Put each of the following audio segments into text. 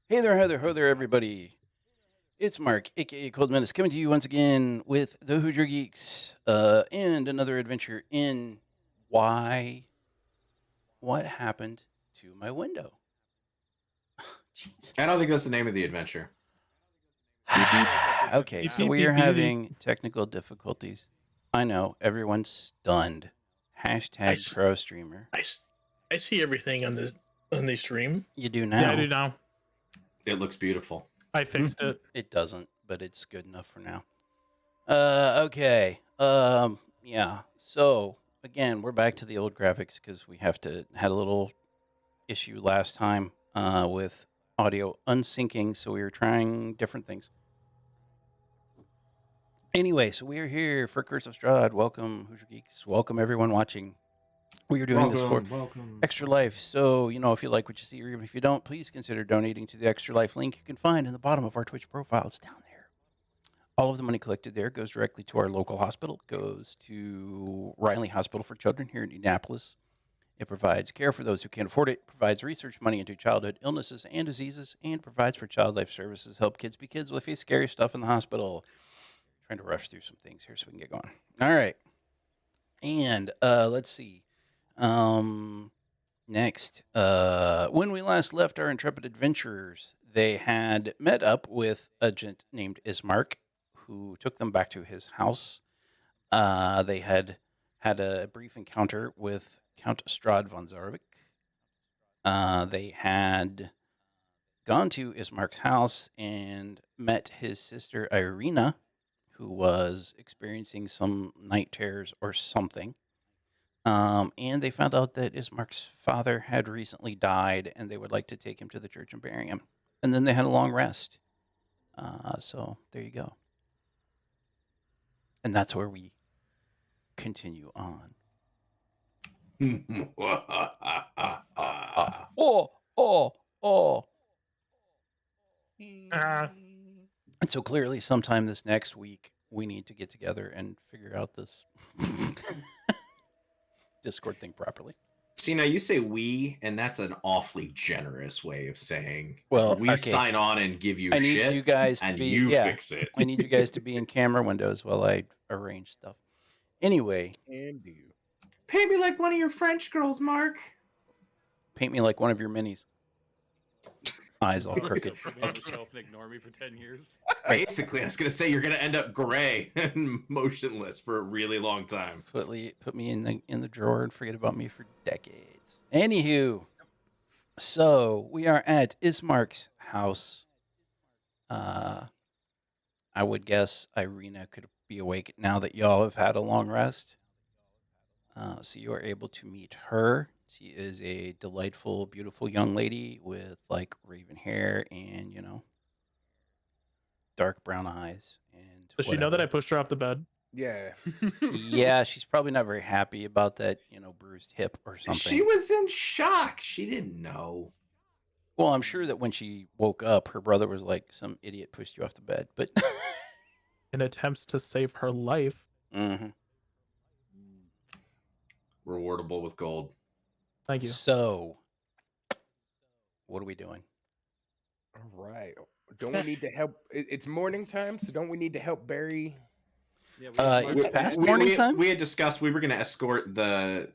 Hey there, ho there, everybody. It's Mark, aka Cold Menace, coming to you once again with the Hoosier Geeks and another adventure in Why What Happened to My Window. I don't Jesus. think that's the name of the adventure. Beep, beep. Okay, Beep, so beep, we are beep, beep, having technical difficulties. I know, everyone's stunned. Hashtag s- pro streamer. I see everything on the stream. You do Yeah, I now. do now. It looks beautiful. I fixed it. It doesn't, but it's good enough for now. Okay. Yeah. So again, we're back to the old graphics because we had a little issue last time with audio unsyncing, so we were trying different things. Anyway, so we are here for Curse of Strahd. Welcome, Hoosier Geeks. Welcome everyone watching. We are doing this for welcome. Extra Life. So, if you like what you see, or even if you don't, please consider donating to the Extra Life link you can find in the bottom of our Twitch profile. It's down there. All of the money collected there goes directly to our local hospital, goes to Riley Hospital for Children here in Indianapolis. It provides care for those who can't afford it, provides research money into childhood illnesses and diseases, and provides for child life services, help kids be kids with face scary stuff in the hospital. Trying to rush through some things here so we can get going. All right. And let's see. Next, when we last left our intrepid adventurers, they had met up with a gent named Ismark, who took them back to his house. They had had a brief encounter with Count Strahd von Zarvik. They had gone to Ismark's house and met his sister Irina, who was experiencing some night terrors or something. And they found out that Ismark's father had recently died, and they would like to take him to the church and bury him. And then they had a long rest. So there you go. And that's where we continue on. Oh, oh, oh. Ah. And so clearly, sometime this next week, we need to get together and figure out this Discord thing properly. See, now you say we, and that's an awfully generous way of saying, Well, we okay. sign on and give you I need shit, you guys to and be you fix it. I need you guys to be in camera windows while I arrange stuff. Anyway, Can do. Pay me like one of your French girls, Mark. paint me like one of your minis. Eyes all crooked. Show up and ignore me for 10 years. Basically, I was going to say you're going to end up gray and motionless for a really long time. Put me in the drawer and forget about me for decades. Anywho, so we are at Ismark's house. I would guess Irina could be awake now that y'all have had a long rest. So you are able to meet her. She is a delightful, beautiful young lady with like raven hair and dark brown eyes. And Does she know that I whatever. pushed her off the bed? Yeah. Yeah, she's probably not very happy about that, bruised hip or something. She was in shock. She didn't know. Well, I'm sure that when she woke up, her brother was like, "Some idiot pushed you off the bed." But In attempts to save her life. Mhm. Rewardable with gold. Thank you. So, what are we doing? All right. Don't we need to help? It's morning time, so don't we need to help bury? Yeah, It's past we, morning we, time? We had discussed we were going to escort the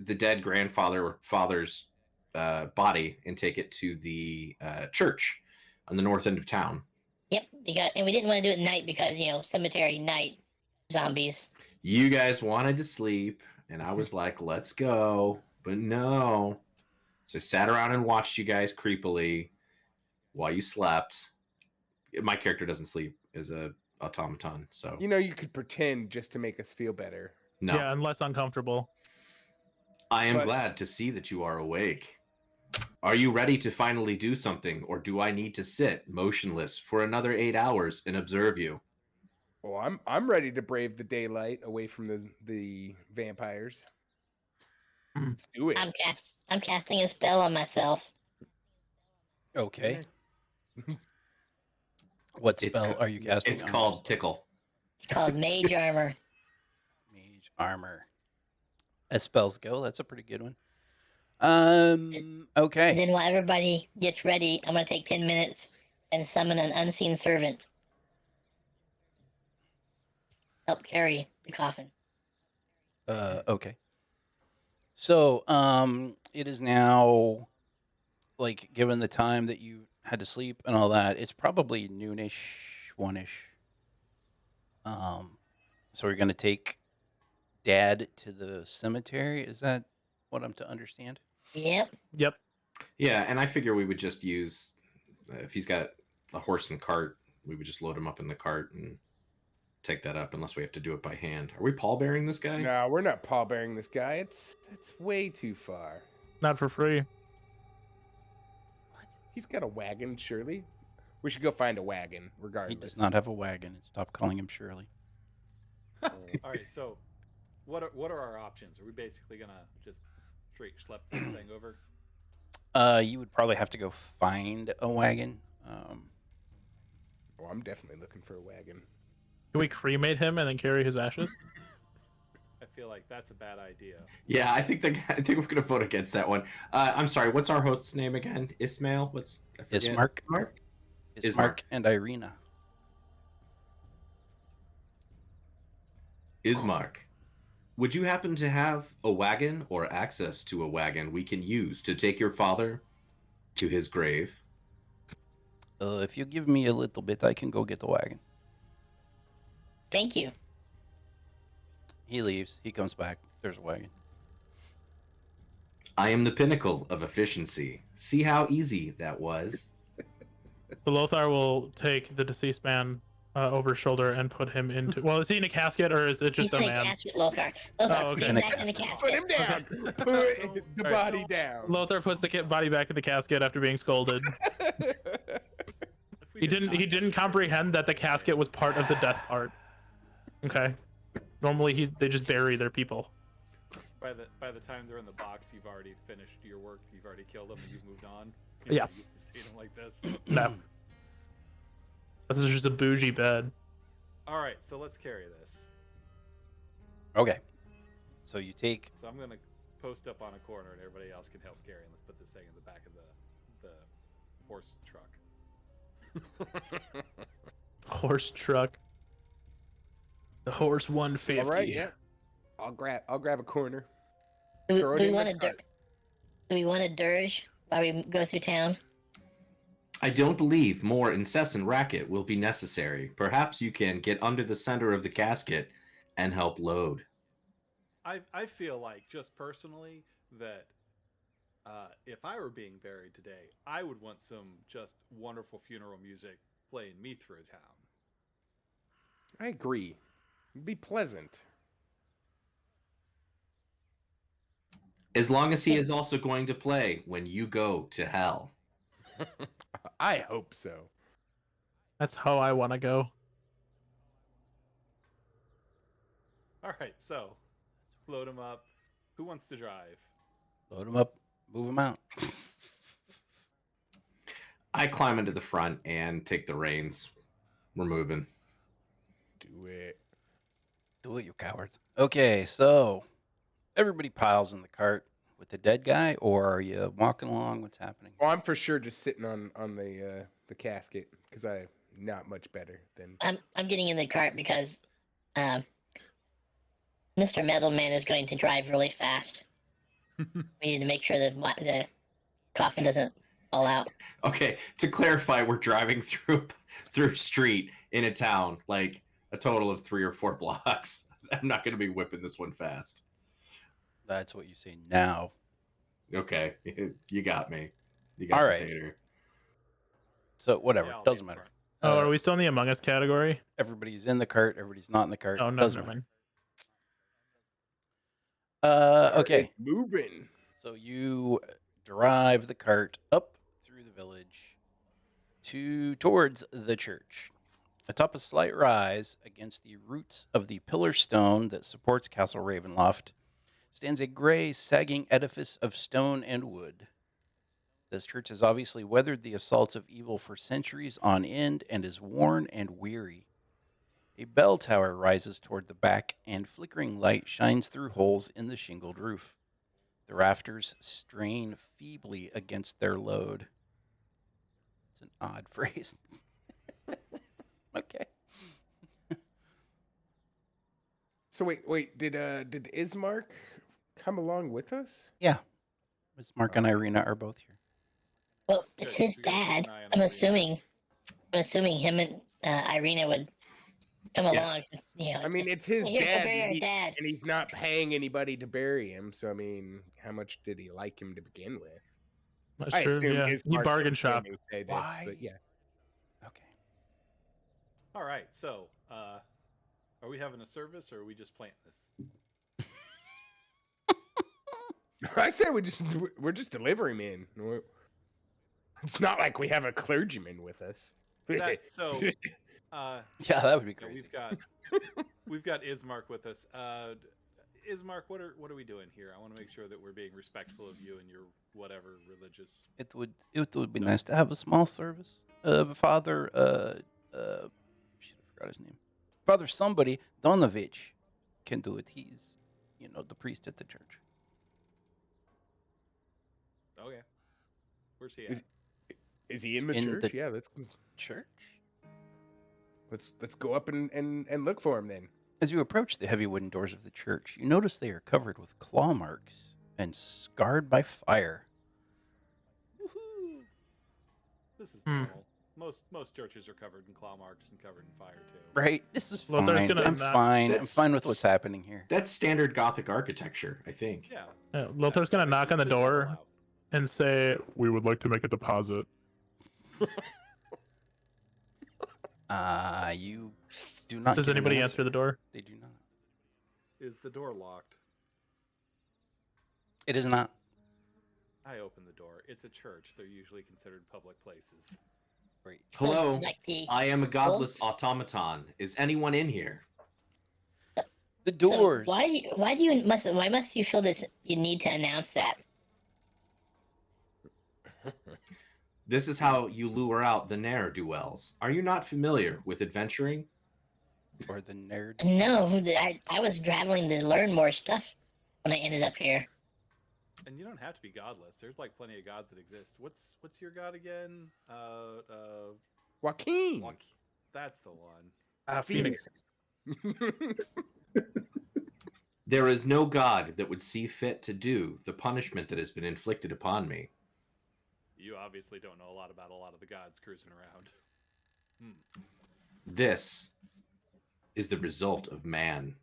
dead grandfather or father's body and take it to the church on the north end of town. Yep, and we didn't want to do it at night because cemetery night zombies. You guys wanted to sleep, and I was like, "Let's go," but no. So I sat around and watched you guys creepily while you slept. My character doesn't sleep as a automaton, so You could pretend just to make us feel better. no. Yeah, and less uncomfortable. I am But- glad to see that you are awake. Are you ready to finally do something, or do I need to sit motionless for another 8 hours and observe you? Well, I'm ready to brave the daylight away from the vampires. Let's do it. I'm casting a spell on myself. Okay. What spell are you casting? It's on called yourself? Tickle. It's called Mage Armor. Mage Armor. As spells go, that's a pretty good one. And Okay. then while everybody gets ready, I'm going to take 10 minutes and summon an unseen servant. Help carry the coffin. Okay. So, it is now, like, given the time that you had to sleep and all that, it's probably noonish, one-ish. So we're gonna take Dad to the cemetery. Is that what I'm to understand? Yep. Yep. Yeah, and I figure we would just use if he's got a horse and cart, we would just load him up in the cart and take that up, unless we have to do it by hand. Are we pallbearing this guy? No, we're not pallbearing this guy. It's way too far. Not for free. He's got a wagon, surely. We should go find a wagon, He regardless. does not have a wagon. Stop calling him Shirley. All right, so what are our options? Are we basically gonna just straight schlep this thing over? You would probably have to go find a wagon. Oh, I'm definitely looking for a wagon. Can we cremate him and then carry his ashes? I feel like that's a bad idea. Yeah, I think we're gonna vote against that one. I'm sorry. What's our host's name again? Ismail. I forget. Ismark. Mark. Ismark and Irina. Ismark. Would you happen to have a wagon or access to a wagon we can use to take your father to his grave? If you give me a little bit, I can go get the wagon. Thank you. He leaves. He comes back. There's a wagon. I am the pinnacle of efficiency. See how easy that was? The Lothar will take the deceased man over his shoulder and put him into. Well, is he in a casket or is it just He's a in a man? casket, Lothar. Lothar, Oh, put okay. him In a back in the casket. Put casket. him down. Put the Alright. body down. Lothar puts the body back in the casket after being scolded. If we He did didn't. not He didn't comprehend that the casket was part of the death part. Okay. Normally, they just bury their people. By the time they're in the box, you've already finished your work. You've already killed them, and you've moved on. You're Yeah. not used to seeing them like this. No. This is just a bougie bed. All right, so let's carry this. Okay. So you take. So I'm gonna post up on a corner, and everybody else can help carry. And let's put this thing in the back of the horse truck. Horse truck. The horse 150. All right, yeah. I'll grab a corner. Do Throw it we in the want to cart. do we want a dirge while we go through town? I don't believe more incessant racket will be necessary. Perhaps you can get under the center of the casket and help load. I feel like, just personally, that if I were being buried today, I would want some just wonderful funeral music playing me through town. I agree. It'd be pleasant. As long as he is also going to play when you go to hell. I hope so. That's how I want to go. All right, so let's load him up. Who wants to drive? Load him up. Move him out. I climb into the front and take the reins. We're moving. Do it. Do it, you coward. Okay, so everybody piles in the cart with the dead guy, or are you walking along? What's happening? Well, I'm for sure just sitting on the casket because I'm not much better than. I'm getting in the cart because Mr. Metalman is going to drive really fast. We need to make sure that the coffin doesn't fall out. Okay, to clarify, we're driving through a street in a town, like a total of 3 or 4 blocks. I'm not going to be whipping this one fast. That's what you say now. Okay, you got me. You got All the right. tater. So whatever, Yeah, I'll be doesn't in matter. front. Oh, are we still in the Among Us category? Everybody's in the cart. Everybody's not in the cart. Oh, no, doesn't never matter. mind. Okay. It's moving. So you drive the cart up through the village towards the church. Atop a slight rise against the roots of the pillar stone that supports Castle Ravenloft stands a gray, sagging edifice of stone and wood. This church has obviously weathered the assaults of evil for centuries on end and is worn and weary. A bell tower rises toward the back, and flickering light shines through holes in the shingled roof. The rafters strain feebly against their load. It's an odd phrase. Okay. So wait, did Ismark come along with us? Yeah. Miss Mark and Irina are both here. Well, it's Good, his we gotta keep dad. an eye on I'm Irina. assuming him and Irina would come Yeah. along. You know, I mean, just, it's his "Here's the dad, bury and, our dad." and he's not paying anybody to bury him. So I mean, how much did he like him to begin with? That's I true. assume Yeah, he Ismark bargain would hear shop. me say this, Why? but yeah. Okay. All right, so are we having a service or are we just playing this? I say we're just delivery men. It's not like we have a clergyman with us. So, Yeah, that would be yeah, crazy. we've got Ismark with us. Ismark, what are we doing here? I want to make sure that we're being respectful of you and your whatever religious. It would be nice to have a small service. Father, shit, I forgot his name. Father somebody, Donovich, can do it. He's, the priest at the church. Okay, where's he Is- at? Is he in the In church? the- Yeah, Church? let's go up and look for him then. As you approach the heavy wooden doors of the church, you notice they are covered with claw marks and scarred by fire. Woohoo! This is Hmm. normal. Most churches are covered in claw marks and covered in fire too. Right? This is Lothar's fine. gonna I'm knock- fine. I'm That's- fine with what's happening here. That's standard Gothic architecture, I think. Yeah. Lothar's gonna knock on the Should level door out. and say, "We would like to make a deposit." You do not. Does get an anybody answer the door? They do not. Is the door locked? It is not. I open the door. It's a church. They're usually considered public places. Right. Hello, Like the I am a godless wolves? automaton. Is anyone in here? The So doors. why must you feel this? You need to announce that. This is how you lure out the ne'er-do-wells. Are you not familiar with adventuring? Or the nerd. No, I was traveling to learn more stuff when I ended up here. And you don't have to be godless. There's like plenty of gods that exist. What's your god again? Joaquin. That's the one. Phoenix. There is no god that would see fit to do the punishment that has been inflicted upon me. You obviously don't know a lot about a lot of the gods cruising around. This is the result of man.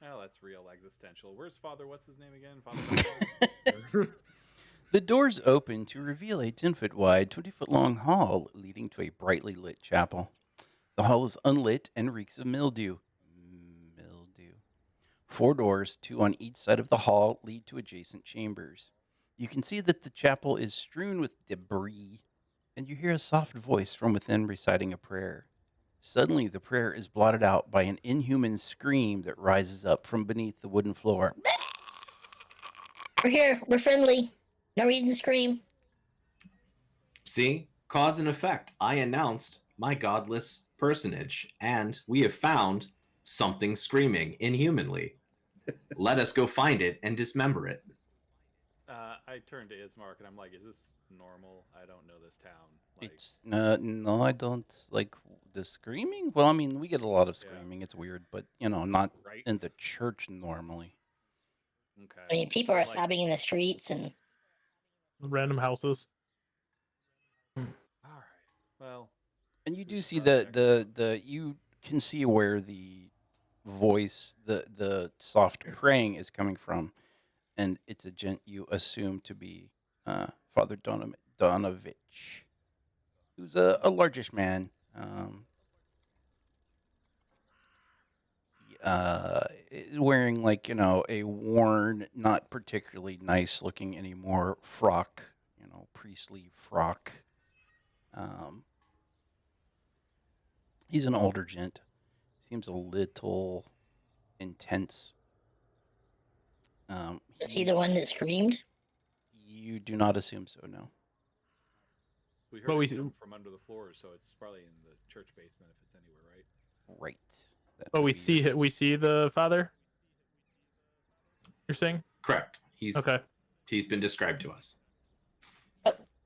Oh, that's real existential. Where's Father? What's his name again? Father. The doors open to reveal a 10-foot wide, 20-foot long hall leading to a brightly lit chapel. The hall is unlit and reeks of mildew. 4 doors, 2 on each side of the hall, lead to adjacent chambers. You can see that the chapel is strewn with debris, and you hear a soft voice from within reciting a prayer. Suddenly, the prayer is blotted out by an inhuman scream that rises up from beneath the wooden floor. We're here. We're friendly. No reason to scream. See? Cause and effect. I announced my godless personage, and we have found something screaming inhumanly. Let us go find it and dismember it. I turned to Ismark and I'm like, "Is this normal? I don't know this town." Like, It's no, I don't like the screaming. Well, I mean, we get a lot of Yeah. screaming. It's weird, but not right? in the church normally. Okay. I mean, people are Like- sobbing in the streets, and Random houses. All right. Well, And you We do should see probably the you can see where the voice, the soft praying is coming from, and it's a gent you assume to be Father Donovich, who's a largish man. Wearing like a worn, not particularly nice looking anymore frock, priestly frock. He's an older gent. Seems a little intense. is he the one that screamed? You do not assume so, no. we heard But it we- come from under the floor, so it's probably in the church basement if it's anywhere, right? Right. That But would we be your see guess. the father. You're saying? Correct. Okay. He's been described to us.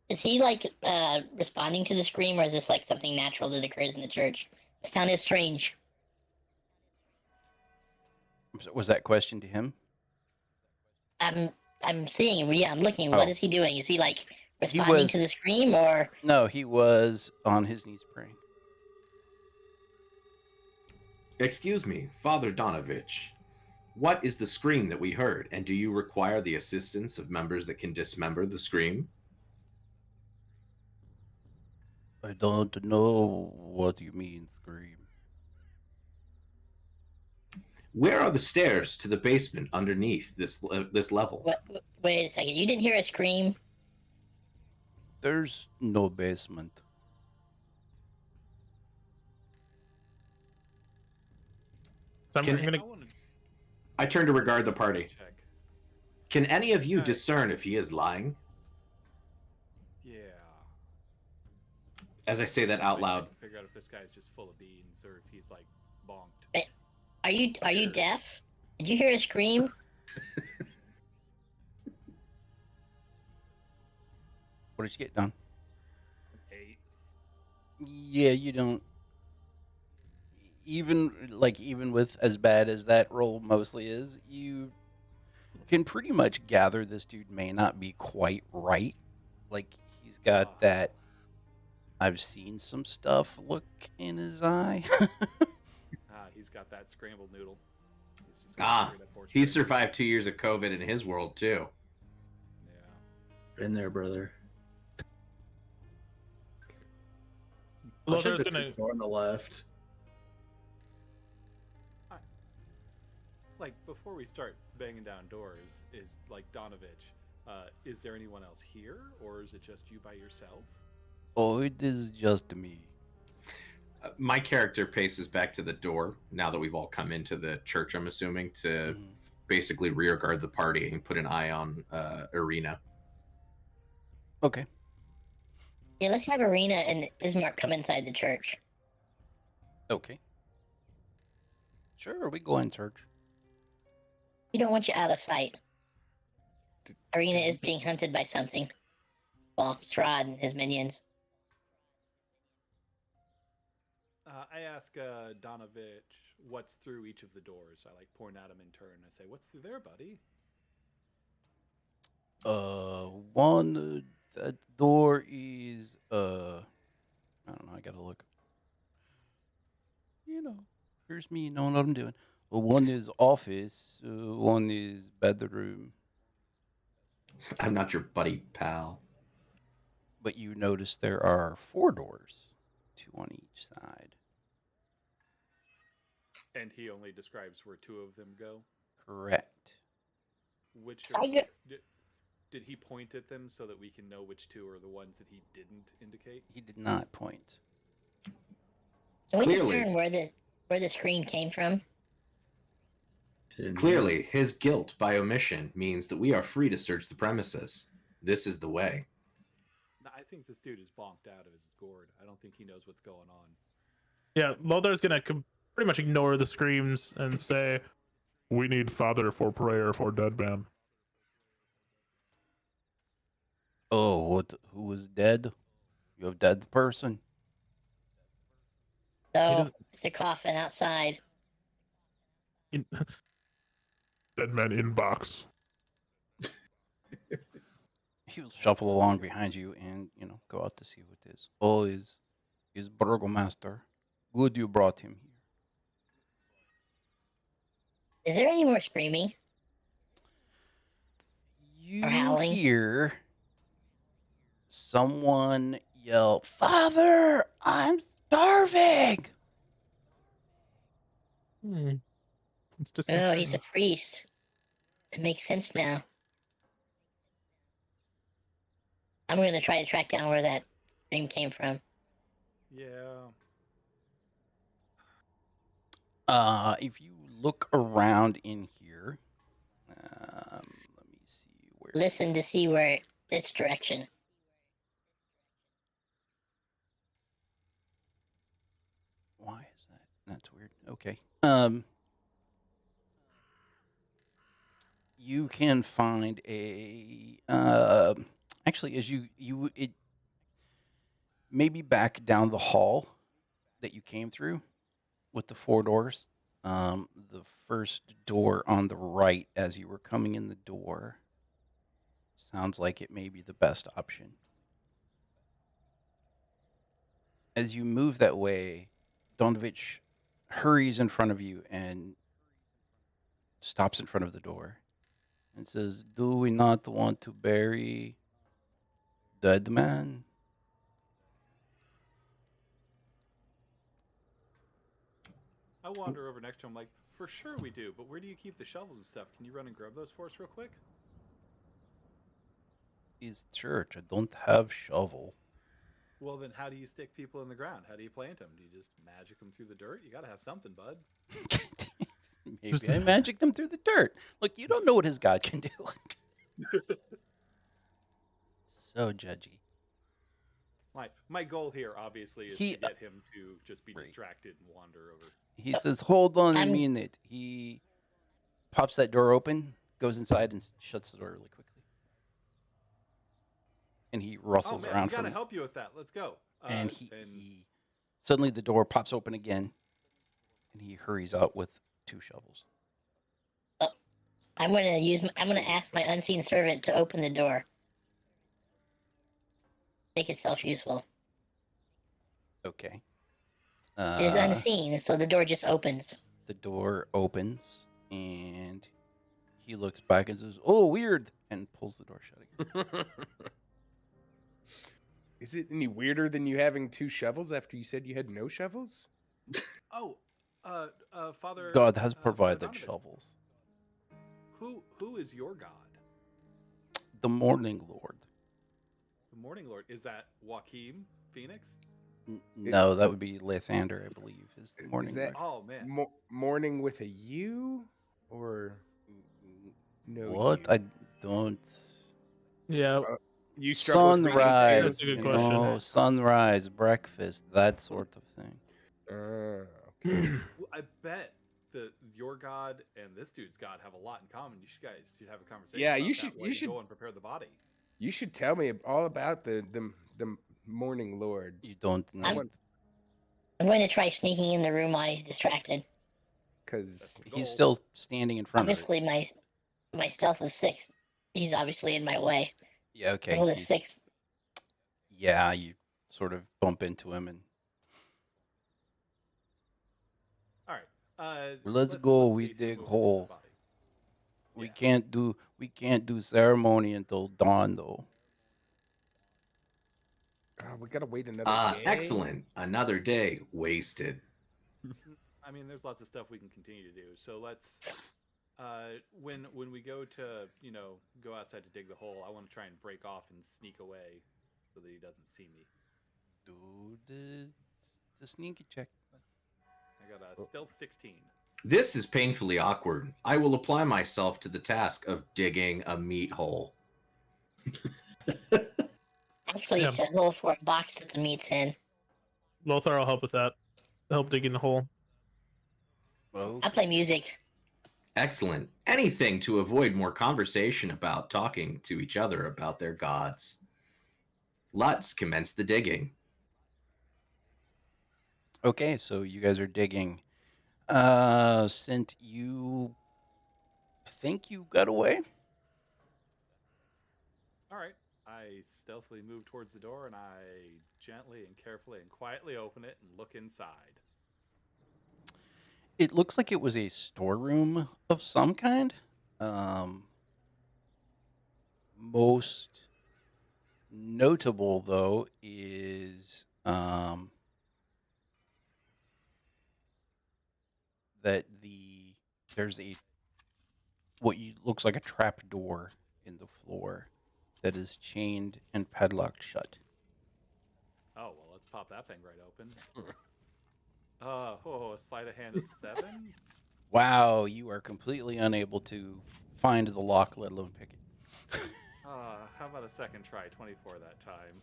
Is he like responding to the scream, or is this like something natural that occurs in the church? I found it strange. Was that question to him? I'm seeing him. Yeah, I'm looking. Oh. What is he doing? Is he like responding to the scream, or No, he was on his knees praying. Excuse me, Father Donovich. What is the scream that we heard, and do you require the assistance of members that can dismember the scream? I don't know what you mean, scream. Where are the stairs to the basement underneath this level? what? Wait a second. You didn't hear a scream? There's no basement. So I'm Can- gonna. I want to I turn to regard the party. check. Can any of you Guys. discern if he is lying? Yeah. As I say that out I loud. can figure out if this guy's just full of beans or if he's like bonked. Are you deaf? Did you hear a scream? What did you get, Don? 8. Yeah, you don't. Even with as bad as that roll mostly is, you can pretty much gather this dude may not be quite right. Like he's got that I've seen some stuff look in his eye. He's got that scrambled noodle. He's just He survived 2 years of COVID in his world too. Yeah. Been there, brother. Lothar is gonna. Door on the left. Like before we start banging down doors, is like Donovich. Is there anyone else here, or is it just you by yourself? Oh, it is just me. My character paces back to the door now that we've all come into the church, I'm assuming, to basically rear guard the party and put an eye on Arena. Okay. Yeah, let's have Arena and Bismarck come inside the church. Okay. Sure, we go in church. We don't want you out of sight. Arena is being hunted by something. Well, Strahd and his minions. I ask Donovich what's through each of the doors. I like point at him in turn. I say, "What's through there, buddy?" One that door is I don't know. I gotta look. Here's me knowing what I'm doing. Well, one is office. One is bedroom. I'm not your buddy, pal. But you notice there are 4 doors, 2 on each side. And he only describes where 2 of them go. Correct. Which did he point at them so that we can know which 2 are the ones that he didn't indicate? He did not point. Can we Clearly. discern where the scream came from? Clearly, his guilt by omission means that we are free to search the premises. This is the way. No, I think this dude is bonked out of his gourd. I don't think he knows what's going on. Yeah, Lothar's gonna pretty much ignore the screams and say, "We need Father for prayer for dead man." Oh, who is dead? You have dead person? So it's a coffin outside. Dead man inbox. He will shuffle along behind you and, go out to see what it is. Oh, is Burgomaster. Good you brought him here. Is there any more screaming? You howling? hear someone yell, "Father, I'm starving!" It's just. Oh, he's a priest. It makes sense now. I'm going to try to track down where that scream came from. Yeah. If you look around in here, let me see where. Listen to see where its direction. Why is that? That's weird. Okay. you can find a actually as you it maybe back down the hall that you came through with the 4 doors. The first door on the right as you were coming in the door sounds like it may be the best option. As you move that way, Donovich hurries in front of you and stops in front of the door and says, "Do we not want to bury dead man?" I wander over next to him like, for sure we do, but where do you keep the shovels and stuff? Can you run and grab those for us real quick? His church. I don't have shovel. Well, then how do you stick people in the ground? How do you plant them? Do you just magic them through the dirt? You gotta have something, bud. Maybe I magic them through the dirt. Look, you don't know what his god can do. So judgy. My goal here, obviously, is He- to get him to just be Right. distracted and wander over. He says, "Hold on a I'm- minute." He pops that door open, goes inside, and shuts the door really quickly. And he Oh rustles man, around we gotta from, help you with that. Let's go. and he suddenly the door pops open again, and he hurries out with 2 shovels. I'm gonna ask my unseen servant to open the door. Make itself useful. Okay. It is unseen, so the door just opens. The door opens, and he looks back and says, "Oh, weird," and pulls the door shut again. Is it any weirder than you having 2 shovels after you said you had no shovels? Oh, Father. God has Father provided Donovan, shovels. Who is your god? The Morning Lord. The Morning Lord. Is that Joachim Phoenix? No, that would be Lathander, I believe, is the Is Morning that- Lord. Oh man. Morning with a U or no? What? U? I don't. Yeah. You struggle with reading names? Sunrise, That's a good you question. know, sunrise, breakfast, that sort of thing. Okay. Well, I bet that your god and this dude's god have a lot in common. You guys should have a conversation. Yeah, about you that should- while you should- go and prepare the body. You should tell me all about the Morning Lord. You don't I need. want- I'm going to try sneaking in the room while he's distracted. Because That's the He's goal. still standing in front of it. Obviously, my stealth is 6. He's obviously in my way. Yeah, okay. Roll a he's- 6. Yeah, you sort of bump into him and All right. Let's go, we see who dig opens the hole. body. we Yeah. can't do ceremony until dawn though. we gotta wait another day. Excellent. Another day wasted. I mean, there's lots of stuff we can continue to do. So let's, when we go to go outside to dig the hole, I want to try and break off and sneak away so that he doesn't see me. Do the sneaky check. I got a stealth 16. This is painfully awkward. I will apply myself to the task of digging a meat hole. Actually, Yeah. it's a hole for a box that the meat's in. Lothar will help with that. Help dig in the hole. Oh, I play music. Excellent. Anything to avoid more conversation about talking to each other about their gods. Let's commence the digging. okay. So you guys are digging. Since you think you got away, All right. I stealthily move towards the door and I gently and carefully and quietly open it and look inside. it looks like it was a storeroom of some kind. Most notable, though, is that there's a what looks like a trap door in the floor that is chained and padlocked shut. Oh well, let's pop that thing right open. Sleight of hand is 7. Wow, you are completely unable to find the lock, let alone pick it. How about a second try? 24 that time.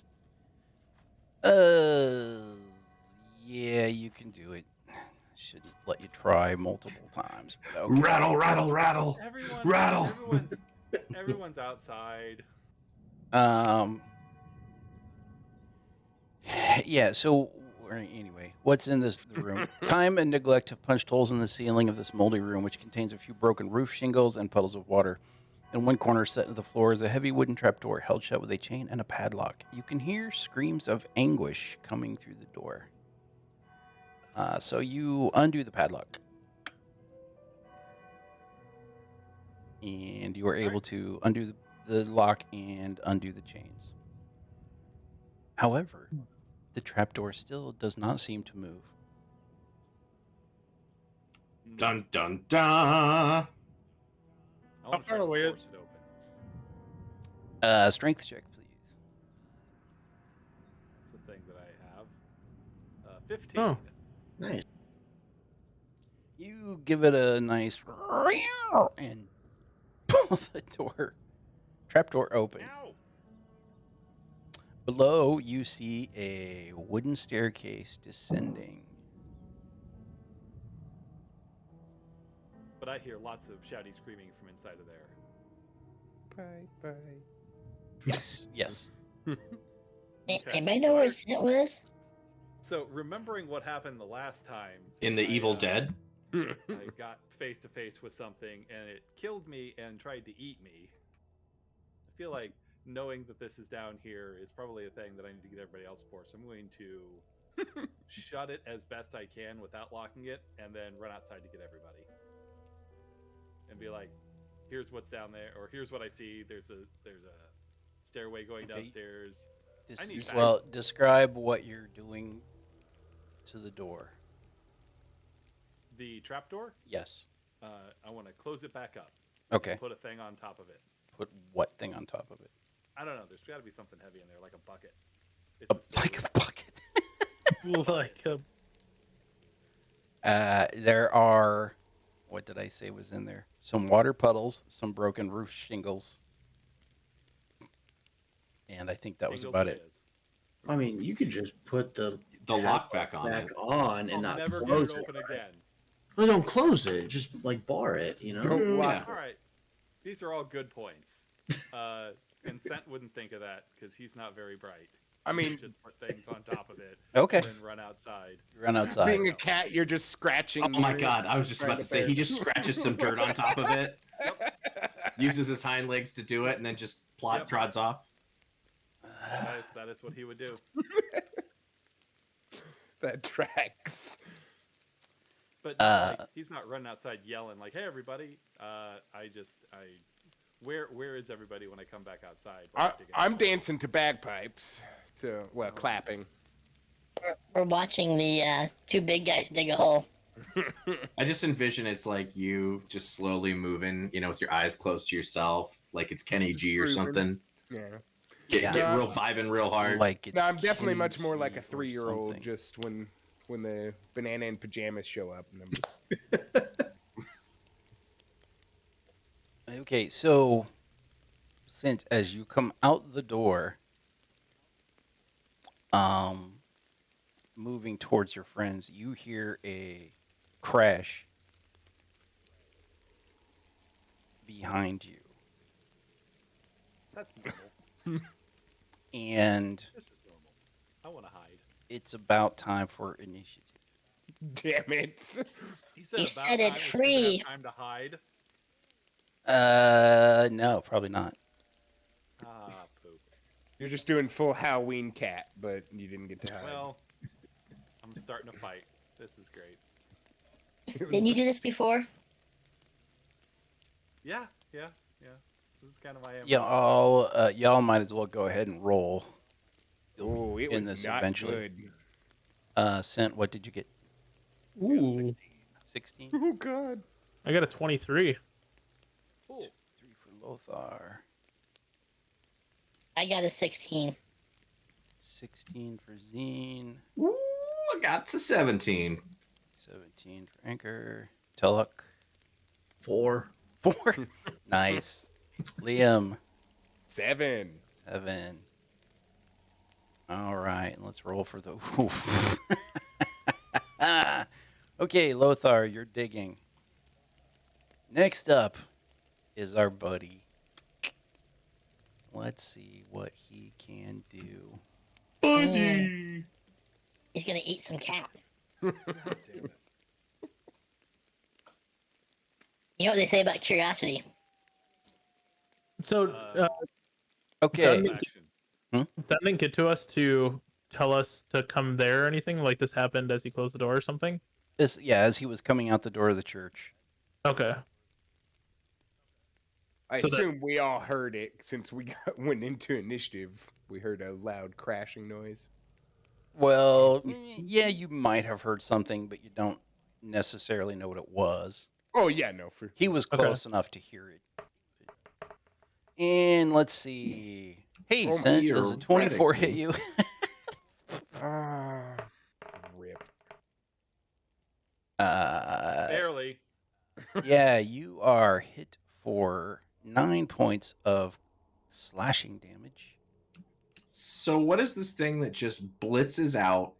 Yeah, you can do it. shouldn't let you try multiple times. But okay. Rattle, rattle, rattle. Rattle. Everyone's outside. Yeah, so anyway, what's in the room? Time and neglect have punched holes in the ceiling of this moldy room, which contains a few broken roof shingles and puddles of water. In one corner set into the floor is a heavy wooden trapdoor held shut with a chain and a padlock. You can hear screams of anguish coming through the door. So you undo the padlock. And you are able to undo the lock and undo the chains. However, the trapdoor still does not seem to move. Dun, dun, dun. I How wanna try far to away is- force it open. Strength check, please. It's the thing that I have. 15. Oh. Nice. You give it a nice and pull the trapdoor open. Ow! Below, you see a wooden staircase descending. But I hear lots of shouty screaming from inside of there. Bye bye. Yes, yes. Anybody know where Zeen was? So, remembering what happened the last time In the I, Evil Dead? I got face to face with something and it killed me and tried to eat me. I feel like knowing that this is down here is probably a thing that I need to get everybody else for. So I'm going to shut it as best I can without locking it and then run outside to get everybody. And be like, here's what's down there, or here's what I see. There's a stairway going Okay. downstairs. I need back. Well, describe what you're doing to the door. The trapdoor, Yes. I want to close it back up. Okay. Put a thing on top of it. Put what thing on top of it? I don't know. There's got to be something heavy in there, like a bucket. Like a bucket. Like There are, what did I say was in there? Some water puddles, some broken roof shingles. And I think that was Angles about it. is. I mean, you could just put the lock back on back it. on and I'll not never close get it open right? again. Well, don't close it. Just like bar it. You know. Don't lock Yeah. it. All right, these are all good points. Consent wouldn't think of that because he's not very bright. I mean, Just put things on top of it Okay. and then run outside. Run outside. being a cat, you're just scratching. Oh my your- god, I was just trying about to to say, bear- he just scratches some dirt on top of it, uses his hind legs to do it, and then just Yep. trods off. That is what he would do. That tracks. But he's not running outside yelling like, "Hey, everybody!" Where is everybody when I come back outside? I'm dancing to bagpipes. So, well, clapping. We're watching the two big guys dig a hole. I just envision it's like you just slowly moving, with your eyes close to yourself, like it's Kenny G or Grooving. something. Yeah. Get Yeah. real vibing real hard. Like it's No, I'm definitely Kenny much more like G a or 3-year-old. something. Just when the banana and pajamas show up, and I'm just Okay, so since as you come out the door, moving towards your friends, you hear a crash behind you. That's normal. And This is normal. I want to hide. it's about time for initiative. damn it. He said You about said it time, so we free. have time to hide. No, probably not. Ah, poop. You're just doing full Halloween cat, but you didn't get to hide. Well, I'm starting to fight. This is great. Didn't you do this before? Yeah. This is kind of my MO. Yeah, y'all might as well go ahead and roll. Oh, it in was this not eventually. good. Sent, what did you get? ooh, 16? Oh God. I got a 23. Cool. 3 for Lothar. I got a 16. 16 for Zeen. Ooh, I got to 17. 17 for Anker. Teloch. 4. 4. Nice. Liam. 7. 7. All right, let's roll for the. Oof. Okay, Lothar, you're digging. Next up is our buddy. Let's see what he can do. Buddy. He's gonna eat some cat. God damn it. You know what they say about curiosity? So, Okay. Action. that didn't get to us to tell us to come there or anything. Like this happened as he closed the door or something. As he was coming out the door of the church. Okay. I So that- assume we all heard it since we went into initiative. We heard a loud crashing noise. Well, yeah, you might have heard something, but you don't necessarily know what it was. Oh yeah, no, for He was close enough to hear it. And let's see. Hey, Sent, does a 24 hit you? Rip. Barely. Yeah, you are hit for 9 points of slashing damage. So what is this thing that just blitzes out,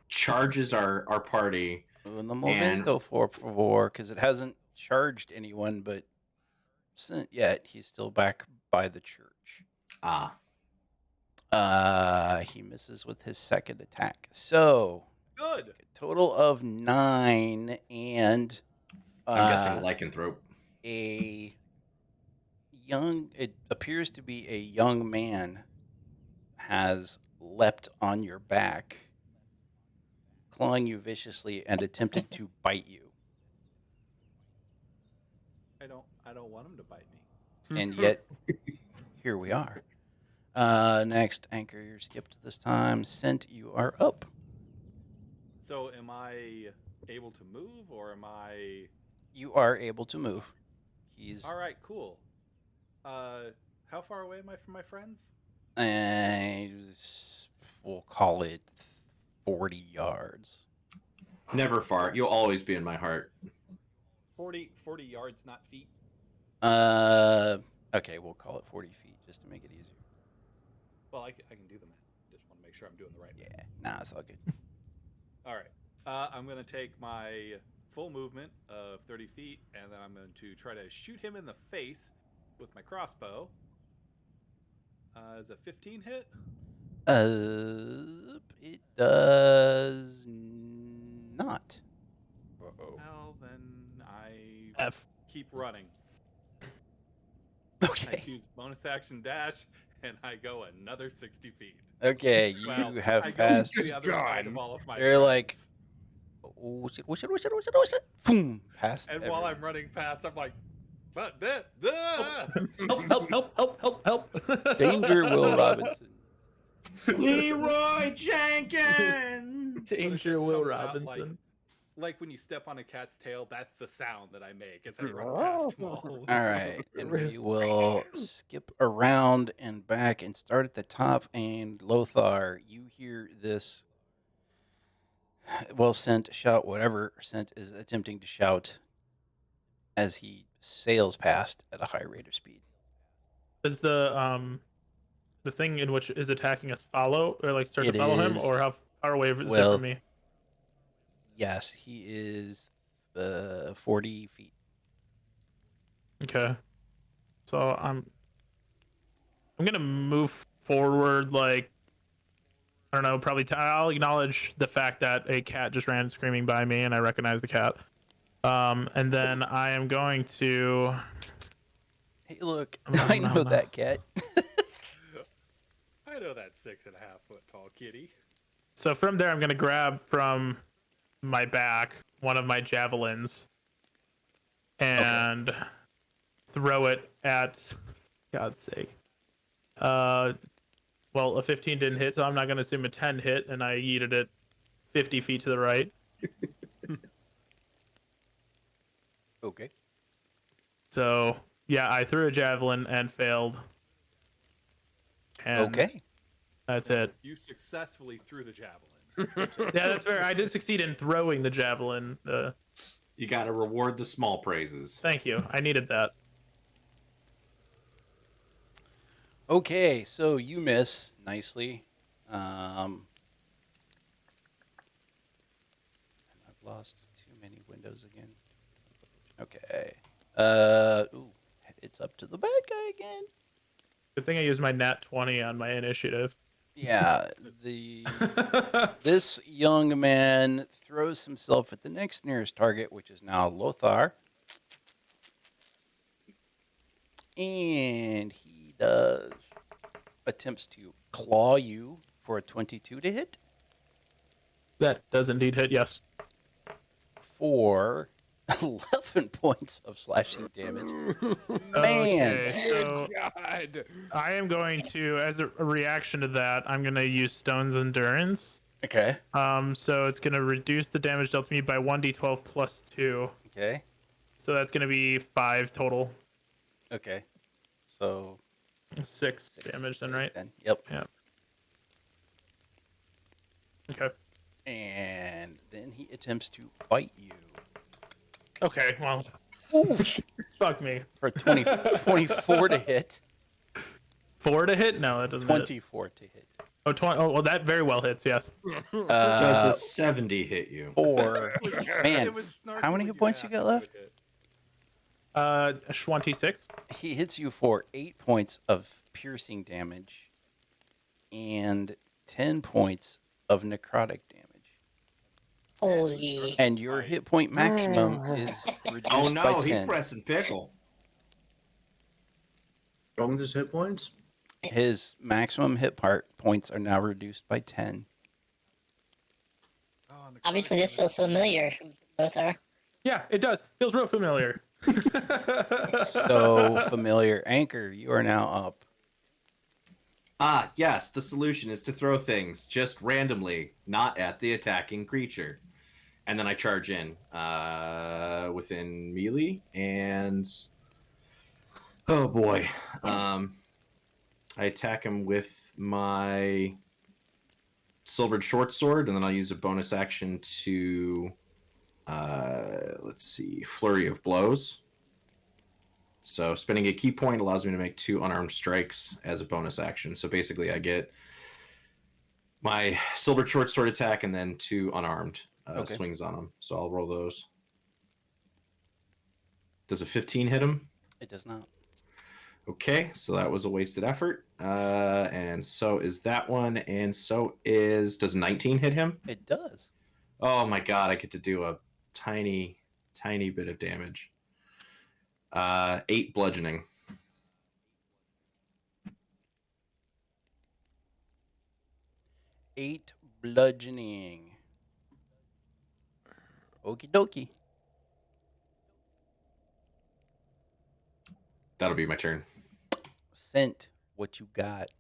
charges our party? Un momento, por favor, because it hasn't charged anyone but Sent yet. He's still back by the church. Ah. He misses with his second attack. So, Good. a total of 9, and I'm guessing lycanthrope. it appears to be a young man has leapt on your back, clawing you viciously and attempted to bite you. I don't want him to bite me. And yet, here we are. Next, Anker, you're skipped this time. Sent, you are up. So am I able to move or am I You are able to move. He's all right, cool. How far away am I from my friends? we'll call it 40 yards. Never far. You'll always be in my heart. 40 yards, not feet. Okay, we'll call it 40 feet just to make it easier. Well, I can do the math. Just want to make sure I'm doing the right. Yeah, nah, it's all good. All right. I'm going to take my full movement of 30 feet, and then I'm going to try to shoot him in the face with my crossbow. Is a 15 hit? It does not. Uh-oh. Well, then I F. keep running. I Okay. use bonus action dash, and I go another 60 feet. Okay, you Well, have I go passed. to the other side of Gone. all of my You're like, friends. oh shit, boom, past And while I'm everyone. running past, I'm like, but that, Help! Danger, Will Robinson. Leroy Jenkins! Danger, Will Robinson. Like when you step on a cat's tail, that's the sound that I make as I run past them all. All right, and we will skip around and back and start at the top. And Lothar, you hear this. Well, Sent shout whatever Sent is attempting to shout as he sails past at a high rate of speed. Does the thing in which is attacking us follow or like start It to follow him, is- or how far away is it well, from me? Yes, he is 40 feet. Okay. So I'm gonna move forward, like I don't know, probably. I'll acknowledge the fact that a cat just ran screaming by me, and I recognize the cat. And then I am going to. Hey, look, No, I no, know no. that cat. I know that 6.5 foot tall kitty. So from there, I'm gonna grab from my back one of my javelins and throw it at. God's sake. Well, a 15 didn't hit, so I'm not gonna assume a 10 hit, and I yeeted it 50 feet to the right. Okay. So yeah, I threw a javelin and failed. And Okay. that's it. You successfully threw the javelin. Yeah, that's fair. I did succeed in throwing the javelin. You got to reward the small praises. Thank you. I needed that. Okay, so you miss nicely. lost too many windows again. Okay. Ooh, it's up to the bad guy again. Good thing I used my nat 20 on my initiative. Yeah, this young man throws himself at the next nearest target, which is now Lothar. And he attempts to claw you for a 22 to hit That does indeed hit, yes. for 11 points of slashing damage. Man. Okay, Dear so God. I am going to, as a reaction to that, I'm going to use Stone's Endurance. Okay. So it's going to reduce the damage dealt to me by 1d12 plus 2. Okay. So that's going to be 5 total. Okay. So 6 damage then, right? Then. Yep. Yeah. Okay. And then he attempts to bite you. Okay, well, Oof. fuck me. For 24 to hit. 4 to hit? No, that doesn't hit. 24 to hit. Oh, 20. Oh, well, that very well hits, yes. Does a 70 hit you? 4. Man, It was snarky how many when hit points you asked got if it left? would hit. 26. He hits you for 8 points of piercing damage and 10 points of necrotic damage. Holy. And your hit point maximum is reduced Oh by no, he 10. pressing pickle. Wrong with his hit points? His maximum hit points are now reduced by 10. Oh, and the Obviously, chronic this feels damage. familiar, Lothar. Yeah, it does. Feels real familiar. So familiar. Anker, you are now up. Ah, yes, the solution is to throw things just randomly, not at the attacking creature. And then I charge in within melee, and oh boy, I attack him with my silvered short sword, and then I'll use a bonus action to let's see, flurry of blows. So spending a key point allows me to make 2 unarmed strikes as a bonus action. So basically, I get my silver short sword attack and then 2 unarmed Okay. swings on him. So I'll roll those. Does a 15 hit him? It does not. Okay, so that was a wasted effort. And so is that one. And so does 19 hit him? It does. Oh my god, I get to do a tiny bit of damage. 8 bludgeoning. 8 bludgeoning. Okie dokie. That'll be my turn. Scent what you got.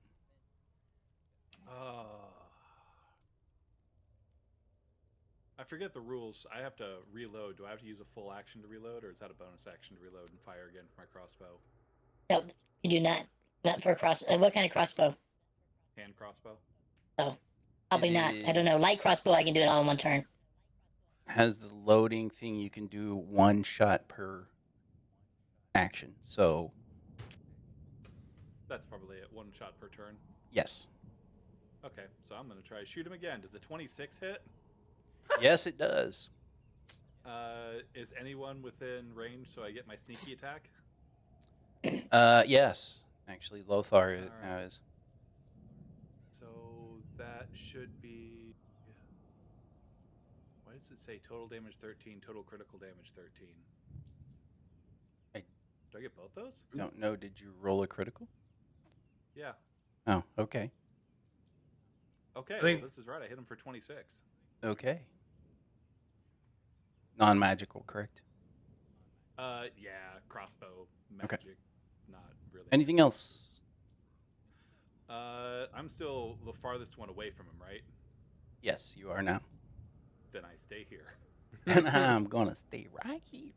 I forget the rules. I have to reload. Do I have to use a full action to reload, or is that a bonus action to reload and fire again for my crossbow? No, you do not. Not for a cross. What kind of crossbow? Hand crossbow? Oh, probably It not. I don't know. Light is- crossbow, I can do it all in one turn. Has the loading thing you can do 1 shot per action. So, That's probably it. 1 shot per turn. yes. Okay, so I'm going to try to shoot him again. Does a 26 hit? Yes, it does. Is anyone within range so I get my sneaky attack? Yes. Actually, Lothar All now right. is. So that should be... Why does it say total damage 13, total critical damage 13? Do I get both those? Don't know. Did you roll a critical? Yeah. Oh, okay. Okay, think- well, this is right. I hit him for 26. Okay. Non-magical, correct? Yeah, crossbow, Okay. magic, not really. Anything else? I'm still the farthest one away from him, right? Yes, you are now. Then I stay here. And I'm gonna stay right here.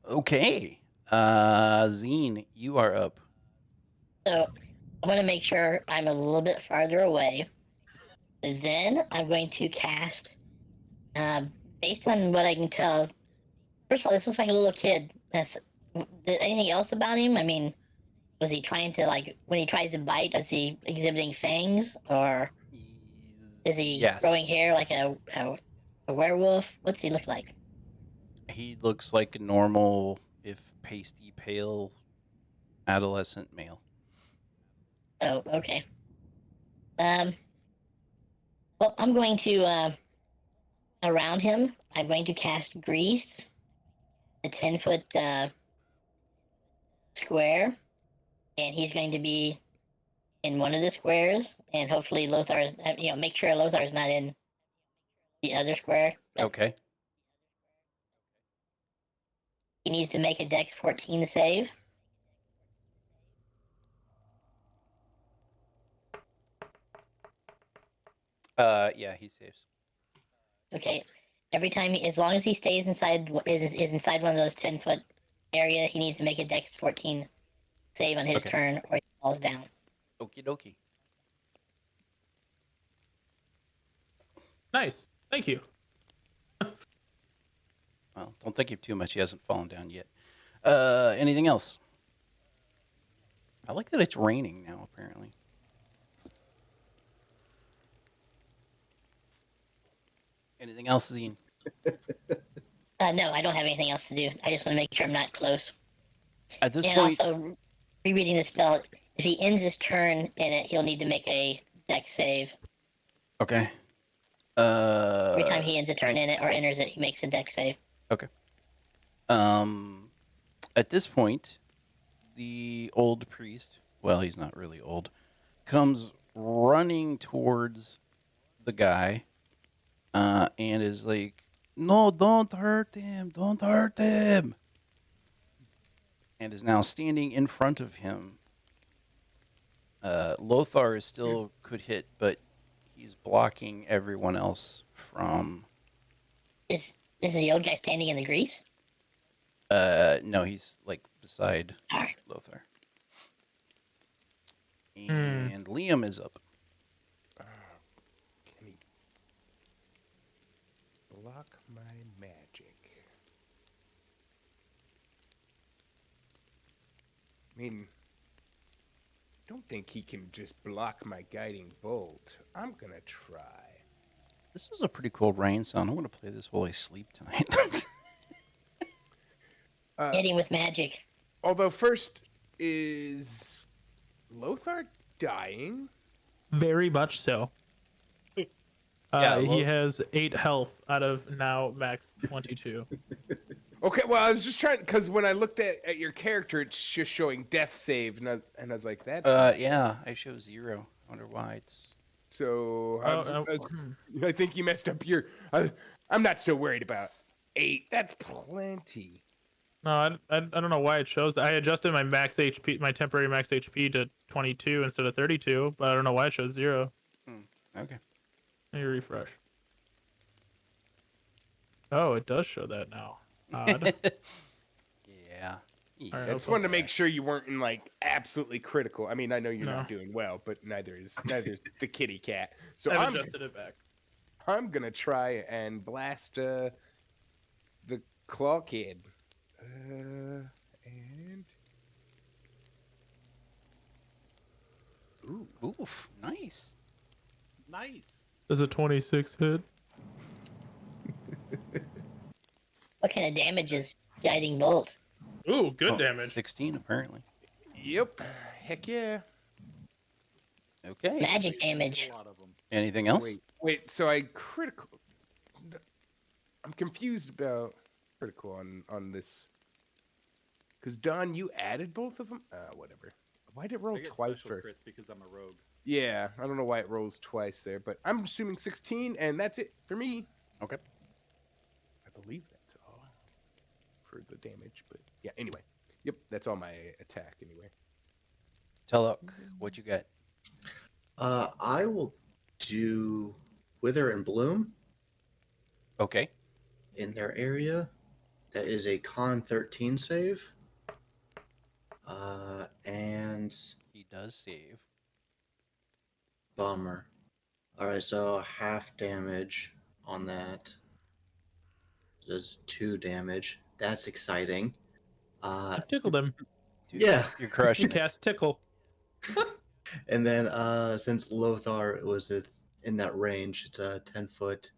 Okay. Zeen, you are up. So I'm going to make sure I'm a little bit farther away. Then I'm going to cast, based on what I can tell. First of all, this looks like a little kid. Anything else about him? I mean, was he trying to, like, when he tries to bite, is he exhibiting fangs? Or is he Yes. growing hair like a A werewolf? What's he look like? He looks like a normal, if pasty pale, adolescent male. Oh, okay. Well, I'm going to around him. I'm going to cast Grease, a 10-foot square, and he's going to be in one of the squares, and hopefully Lothar is, make sure Lothar is not in the other square. But Okay. he needs to make a Dex 14 save. Yeah, he saves. Okay. Every time, as long as he stays inside, is inside one of those 10-foot area, he needs to make a Dex 14 save on his Okay. turn, or he falls down. Okie dokie. Nice. Thank you. Well, don't think of too much. He hasn't fallen down yet. Anything else? I like that it's raining now, apparently. Anything else, Zeen? No, I don't have anything else to do. I just want to make sure I'm not close. At this And point, also, rereading the spell, if he ends his turn in it, he'll need to make a Dex save. okay. Every time he ends a turn in it or enters it, he makes a Dex save. Okay. At this point, the old priest, well, he's not really old, comes running towards the guy, and is like, "No, don't hurt him! Don't hurt him!" And is now standing in front of him. Lothar is still could hit, but he's blocking everyone else from. Is the old guy standing in the grease? No, he's like beside Alright. Lothar. And Liam is up. Can he block my magic? I mean, don't think he can just block my guiding bolt. I'm gonna try. This is a pretty cool rain sound. I want to play this while I sleep tonight. Hitting with magic. Although first, is Lothar dying? Very much so. Yeah, He has 8 health out of now max 22. Okay, well, I was just trying because when I looked at your character, it's just showing death save, and I was like, that's yeah, I show 0. I wonder why it's. so. Oh, I think you messed up your. I'm not so worried about 8. That's plenty. No, I don't know why it shows that. I adjusted my max HP, my temporary max HP to 22 instead of 32, but I don't know why it shows 0. Okay. Let me refresh. Oh, it does show that now. Odd. Yeah. All right, I just I'll wanted to put make that. sure you weren't in like absolutely critical. I mean, I know you're not No. doing well, but neither is the kitty cat. So I've adjusted it back. I'm gonna try and blast the claw kid. And ooh, Oof. Nice. Nice. Does a 26 hit? What kind of damage is guiding bolt? Ooh, good Oh, damage. 16, apparently. yep, heck yeah. Okay. Magic damage. A lot of them. Anything else? Wait. So I critical. I'm confused about critical on this. Because Don, you added both of them. Whatever. Why did it roll I get twice special for? crits because I'm a rogue. Yeah, I don't know why it rolls twice there, but I'm assuming 16, and that's it for me. Okay. I believe that's all for the damage, but yeah. Anyway, yep, that's all my attack anyway. Teloch, what you got? I will do Wither and Bloom Okay. in their area. That is a con 13 save. And He does save. bummer. Alright, so half damage on that. Does 2 damage. That's exciting. I tickled him. Dude, Yeah. You're crushing it. Cast tickle. And then since Lothar was in that range, it's a 10-foot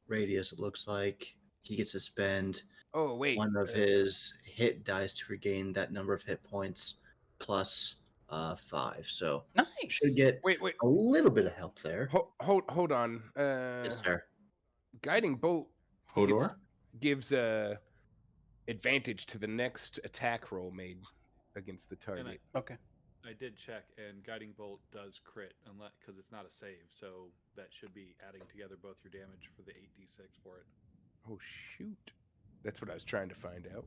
radius, it looks like he gets to spend Oh wait. one of his hit dice to regain that number of hit points plus 5. So Nice. should get Wait. a little bit of help there. Hold on. Yes, sir. Guiding bolt Hodor? gives advantage to the next attack roll made against the target. Okay. I did check, and Guiding Bolt does crit, unless because it's not a save, so that should be adding together both your damage for the 8d6 for it. Oh shoot. That's what I was trying to find out.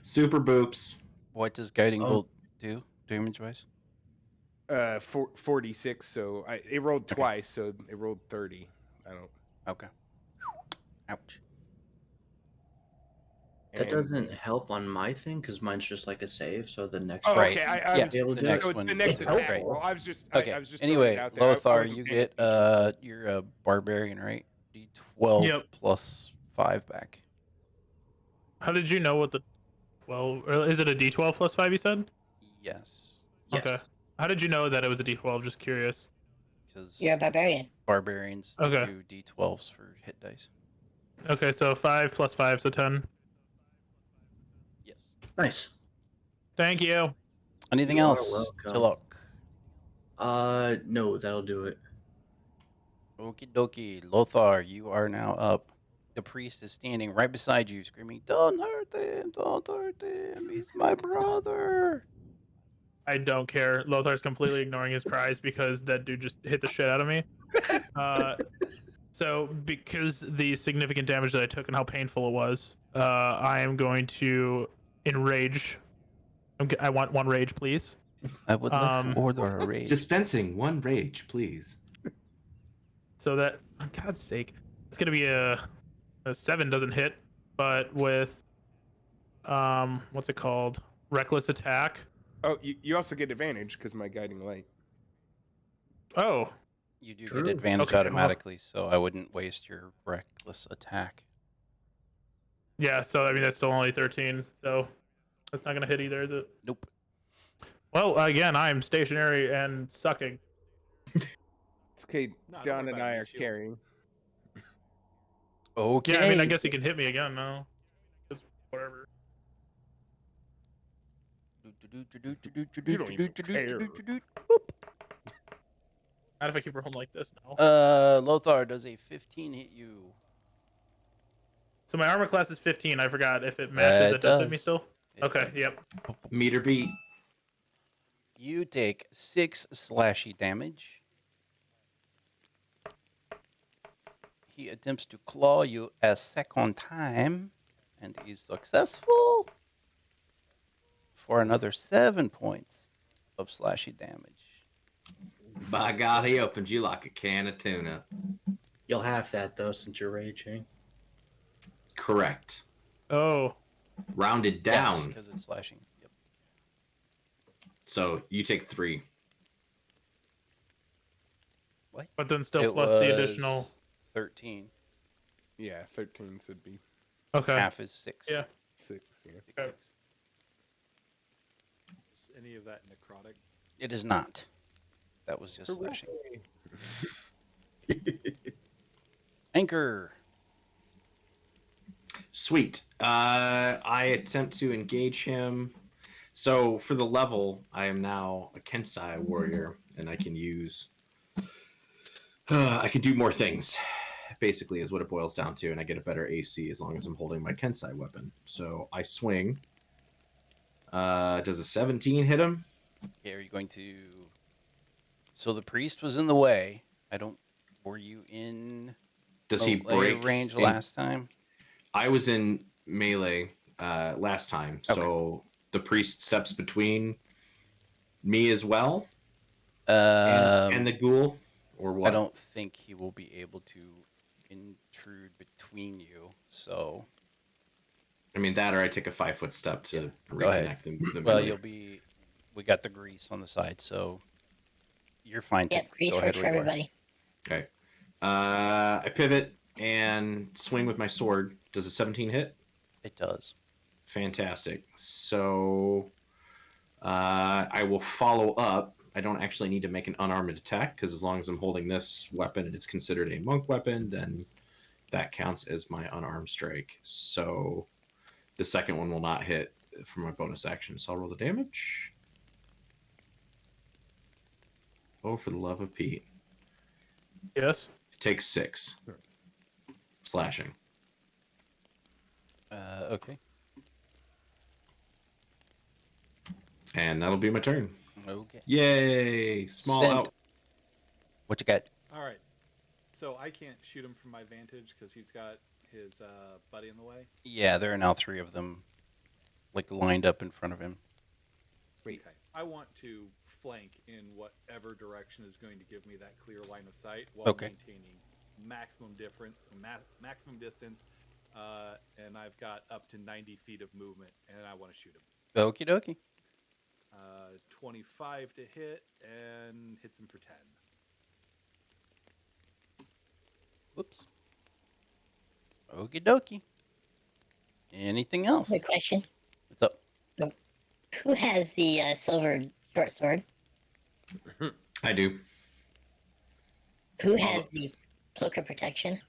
Super boops. What does guiding Oh. bolt do, damage wise? 46. So it rolled Okay. twice, so it rolled 30. I don't. Okay. Ouch. That and- doesn't help on my thing because mine's just like a save. So the next Oh, Right. okay. Yeah, I'm able the to do next so it. it's one. the next is attack helpful. roll. I was just. Okay. I was just throwing it Anyway, out there. I Lothar, wasn't you paying get attention. you're a barbarian, right? D12 Yep. plus 5 back. How did you know what the? Well, is it a D12 plus 5? You said. Yes, Yes. Okay. How did you know that it was a D12? Just curious. because You're a barbarian. barbarians Okay. do D12s for hit dice. Okay, so 5 plus 5, so 10. Yes. Nice. Thank you. Anything You are else? welcome. Teloch. No, that'll do it. Okie dokie. Lothar, you are now up. The priest is standing right beside you, screaming, "Don't hurt him! Don't hurt him! He's my brother!" I don't care. Lothar's completely ignoring his cries because that dude just hit the shit out of me. So because the significant damage that I took and how painful it was, I am going to enrage. I want 1 rage, please. I would like to Um, order a raid. Dispensing 1 rage, please. So that, for God's sake, it's gonna be a 7 doesn't hit, but with what's it called? Reckless attack. Oh, you also get advantage because my guiding light. Oh, You do True. get advantage Okay, well- automatically, so I wouldn't waste your reckless attack. yeah. So I mean that's still only 13. So that's not gonna hit either, is it? Nope. Well, again, I'm stationary and sucking. It's okay. No, don't Don worry and about it, I meat are shield. carrying. Okay. Yeah, I mean I guess he can hit me again now. Just whatever. You don't even care. Not if I keep rolling like this now. Lothar, does a 15 hit you? So my armor class is 15. I forgot if it matches. It It does hit me does. still. It Okay. does. Yep. Meter beat. You take 6 slashy damage. He attempts to claw you a second time and is successful for another 7 points of slashy damage. By God, he opened you like a can of tuna. You'll have that though since you're raging. Correct. Oh. Rounded down. because it's slashing. Yep. So you take 3. But then still It plus the additional. was 13. Yeah, 13 should be Okay. Half is 6. Yeah. 6. Yeah. Six, Okay. 6. Is any of that necrotic? It is not. That was just slashing. Anker. Sweet. I attempt to engage him. So for the level, I am now a Kensai warrior, and I can use. I can do more things. Basically, is what it boils down to, and I get a better AC as long as I'm holding my Kensai weapon. So I swing. Does a 17 hit him? Okay, are you going to? So the priest was in the way. I don't. Were you in? Does he melee break range in- last time? I was in melee last time, so the priest steps between me as well and the ghoul, or what? I don't think he will be able to intrude between you. So, I mean that, or I take a 5-foot step to go ahead. reconnect them. Well, you'll be. We got the grease on the side, so you're fine. Yep, grease go ahead works for where you are. everybody. Okay. I pivot and swing with my sword. Does a 17 hit? It does. Fantastic. So I will follow up. I don't actually need to make an unarmed attack because as long as I'm holding this weapon and it's considered a monk weapon, then That counts as my unarmed strike. So the second one will not hit for my bonus action. So I'll roll the damage. Oh, for the love of Pete. Yes. It takes 6 slashing. Okay. And that'll be my turn. Okay. Yay! Small Sent. out. What you got? All right. So I can't shoot him from my vantage because he's got his buddy in the way. Yeah, there are now 3 of them, like lined up in front of him. Wait. Okay. I want to flank in whatever direction is going to give me that clear line of sight while Okay. maintaining maximum distance. And I've got up to 90 feet of movement, and I want to shoot him. Okie dokie. 25 to hit and hits him for 10. Whoops. Okie dokie. Anything else? Quick question. What's up? Who has the silver short sword? I do. Who has the cloak of protection?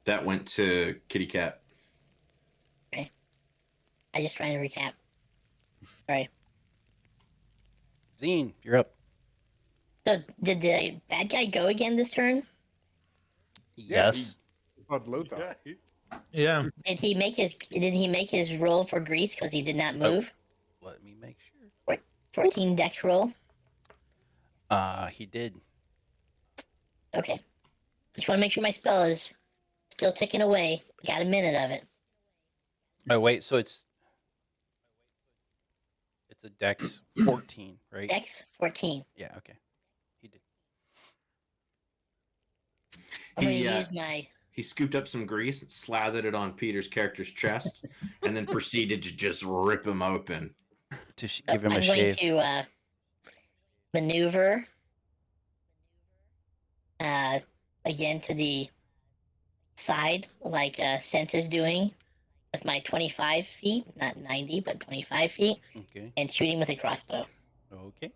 That went to Kitty Cat. I just trying to recap. Sorry. Zeen, you're up. So did the bad guy go again this turn? Yeah, Yes. Called Lothar. Yeah. Did he make his roll for grease because he did not move? Let me make sure. 14 dex roll. He did. Okay. Just want to make sure my spell is still ticking away. Got a minute of it. Oh wait, so it's a dex 14, right? Dex 14. Yeah, okay. He did. I'm going He, to use my. He scooped up some grease and slathered it on Peter's character's chest and then proceeded to just rip him open. To give him a I'm shave. going to maneuver again to the side, like Scent is doing, with my 25 feet, not 90, but 25 feet, Okay. and shooting with a crossbow. Okay.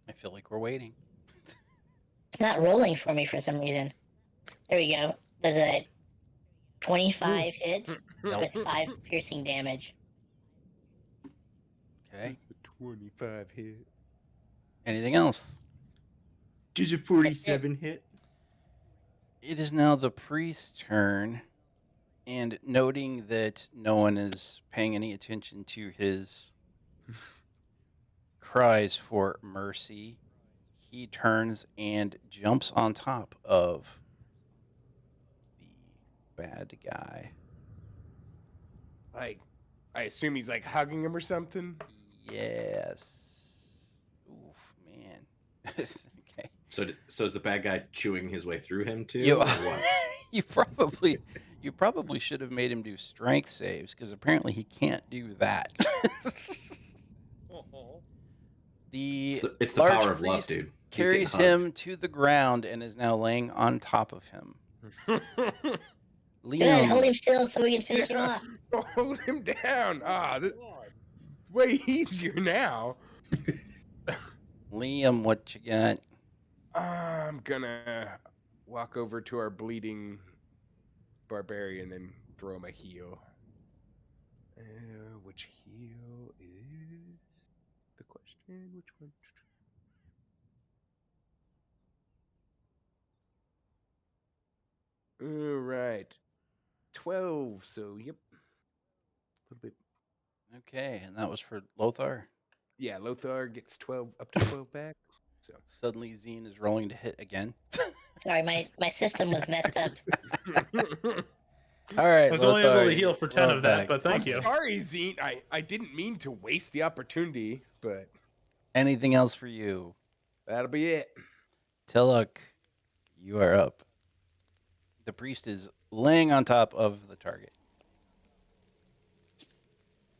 I feel like we're waiting. It's not rolling for me for some reason. There we go. Does a 25 hit with 5 piercing damage. Okay. That's a 25 hit. Anything else? Does a 47 hit? It is now the priest's turn, and noting that no one is paying any attention to his cries for mercy, he turns and jumps on top of the bad guy. Like, I assume he's like hugging him or something. Yes. Oof, man. Okay. So is the bad guy chewing his way through him too? You, or what? you probably should have made him do strength saves because apparently he can't do that. The It's the large power of love, priest dude. He's carries getting hugged. him to the ground and is now laying on top of him. Good, Liam, hold him still so we can finish him off. Hold him down. This way easier now. Liam, what you got? I'm gonna walk over to our bleeding barbarian and throw him a heal. Which heal is the question? Which one? All right, 12. So yep, a little bit. Okay, and that was for Lothar. Yeah, Lothar gets 12 up to 12 back. So Suddenly, Zeen is rolling to hit again. Sorry, my system was messed up. All right, I was only able Lothar, to heal for 10 12 of that, back. but thank I'm you. sorry, Zeen. I didn't mean to waste the opportunity, but Anything else for you? that'll be it. Teloch, you are up. The priest is laying on top of the target.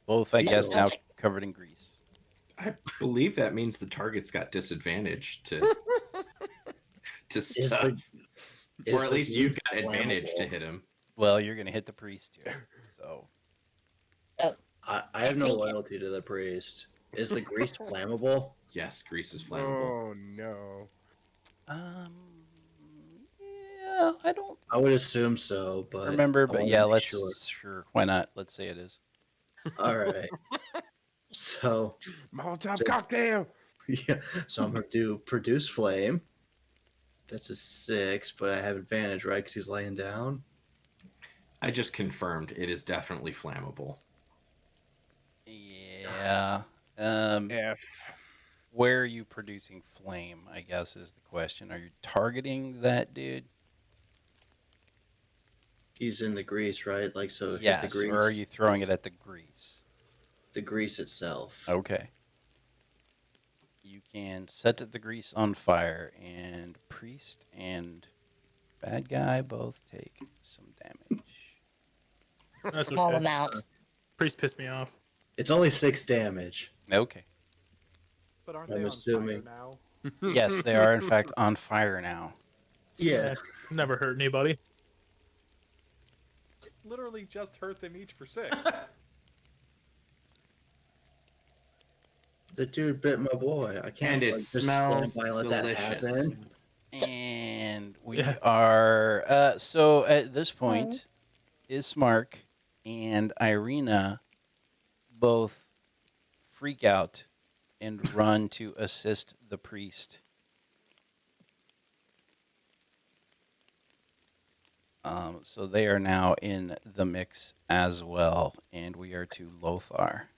Both, I Yeah, guess, sounds now like- covered in grease. I believe that means the target's got disadvantage to to Is stuff. is Or at the least you've grease got advantage to flammable? hit him. Well, you're going to hit the priest too. So I have no think- loyalty to the priest. Is the grease flammable? Yes, grease is flammable. Oh no. yeah, I don't I would assume so, but remember, I but wanted yeah, to make let's sure. why not? Let's say it is. All right. So Molotov Since- cocktail. yeah, so I'm gonna do produce flame. That's a 6, but I have advantage, right? Because he's laying down. I just confirmed it is definitely flammable. Yeah. F. Where are you producing flame? I guess is the question. Are you targeting that dude? He's in the grease, right? Like so, hit the Yes. grease. Or are you throwing it at the grease? The grease itself. Okay. You can set the grease on fire, and priest and bad guy both take some damage. That's Small okay. amount. Priest pissed me off. It's only 6 damage. Okay. But aren't I'm they assuming- on fire now? Yes, they are in fact on fire now. Yeah. Never hurt anybody. Literally just hurt them each for 6. The dude bit my boy. I can't And it like, just stand smells by and let delicious. that happen. And we Yeah. are so at this point, Ismark and Irina both freak out and run to assist the priest. So they are now in the mix as well, and we are to Lothar.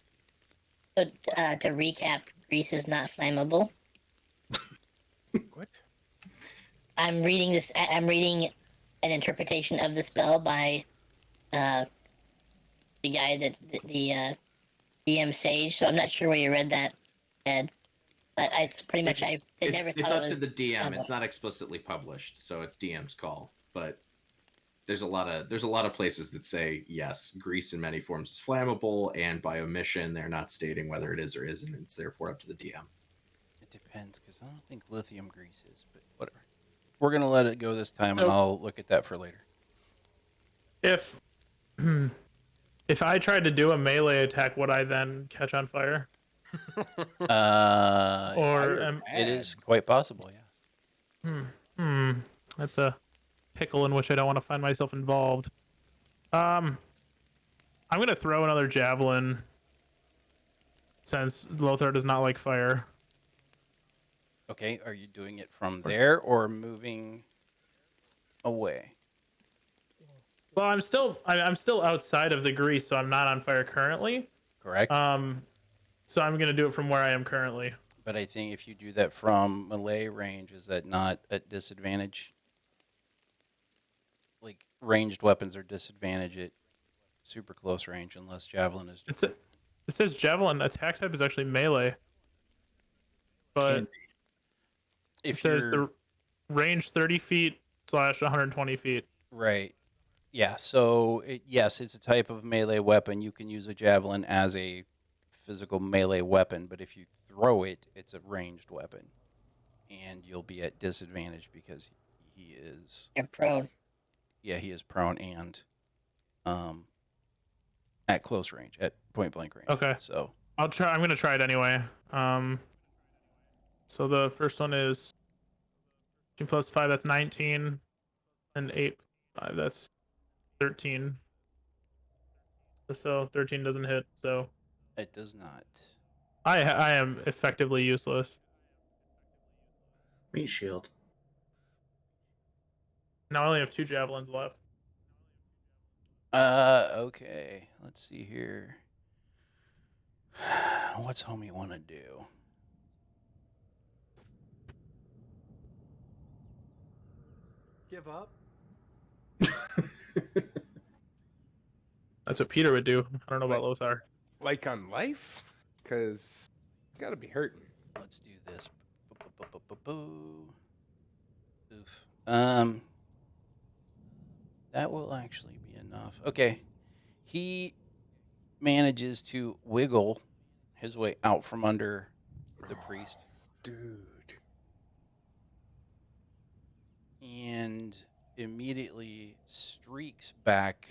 So, to recap, grease is not flammable. What? I'm reading this. I'm reading an interpretation of the spell by the guy that the DM Sage. So I'm not sure where you read that, Ed. But it's pretty much I never it's thought up it to was the DM. flammable. It's not explicitly published, so it's DM's call. But there's a lot of places that say yes, grease in many forms is flammable, and by omission, they're not stating whether it is or isn't. It's therefore up to the DM. It depends, because I don't think lithium grease is, but whatever. We're going to let it go this time, and So- I'll look at that for later. If if I tried to do a melee attack, would I then catch on fire? Or Fire am, It is quite possible, yes. that's a pickle in which I don't want to find myself involved. I'm gonna throw another javelin since Lothar does not like fire. Okay, are you doing it from there or moving away? Well, I'm still outside of the grease, so I'm not on fire currently. Correct? So I'm gonna do it from where I am currently. But I think if you do that from melee range, is that not at disadvantage? Like, ranged weapons are disadvantaged at super close range unless javelin is... It says javelin attack type is actually melee, but Can't it If says you're... the range 30 feet / 120 feet. Right. Yeah, so yes, it's a type of melee weapon. You can use a javelin as a physical melee weapon, but if you throw it, it's a ranged weapon. And you'll be at disadvantage because he is... You're prone. Yeah, he is prone and at close range, at point blank range. Okay. So I'm gonna try it anyway. So the first one is 2 plus 5, that's 19, and 8 5, that's 13. So 13 doesn't hit. So it does not. I am effectively useless. meat shield. Now I only have 2 javelins left. Okay. Let's see here. What's homie want to do? Give up. That's what Peter would do. I don't know about Wait. Lothar. Like on life? Because gotta be hurting. Let's do this. Oof. That will actually be enough. Okay. He manages to wiggle his way out from under the priest. Dude. and immediately streaks back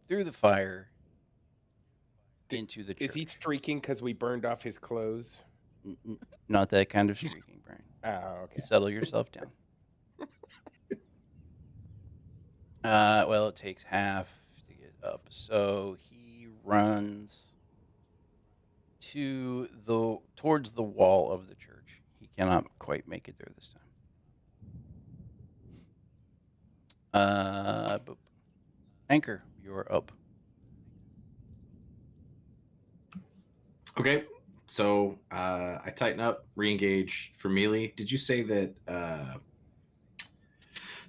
through the fire into the church. Is he streaking because we burned off his clothes? Not that kind of streaking, Brian. Oh, okay. Settle yourself down. Well, it takes half to get up, so he runs towards the wall of the church. He cannot quite make it there this time. Boop. Anker, you're up. Okay, so I tighten up, re-engage for melee. Did you say that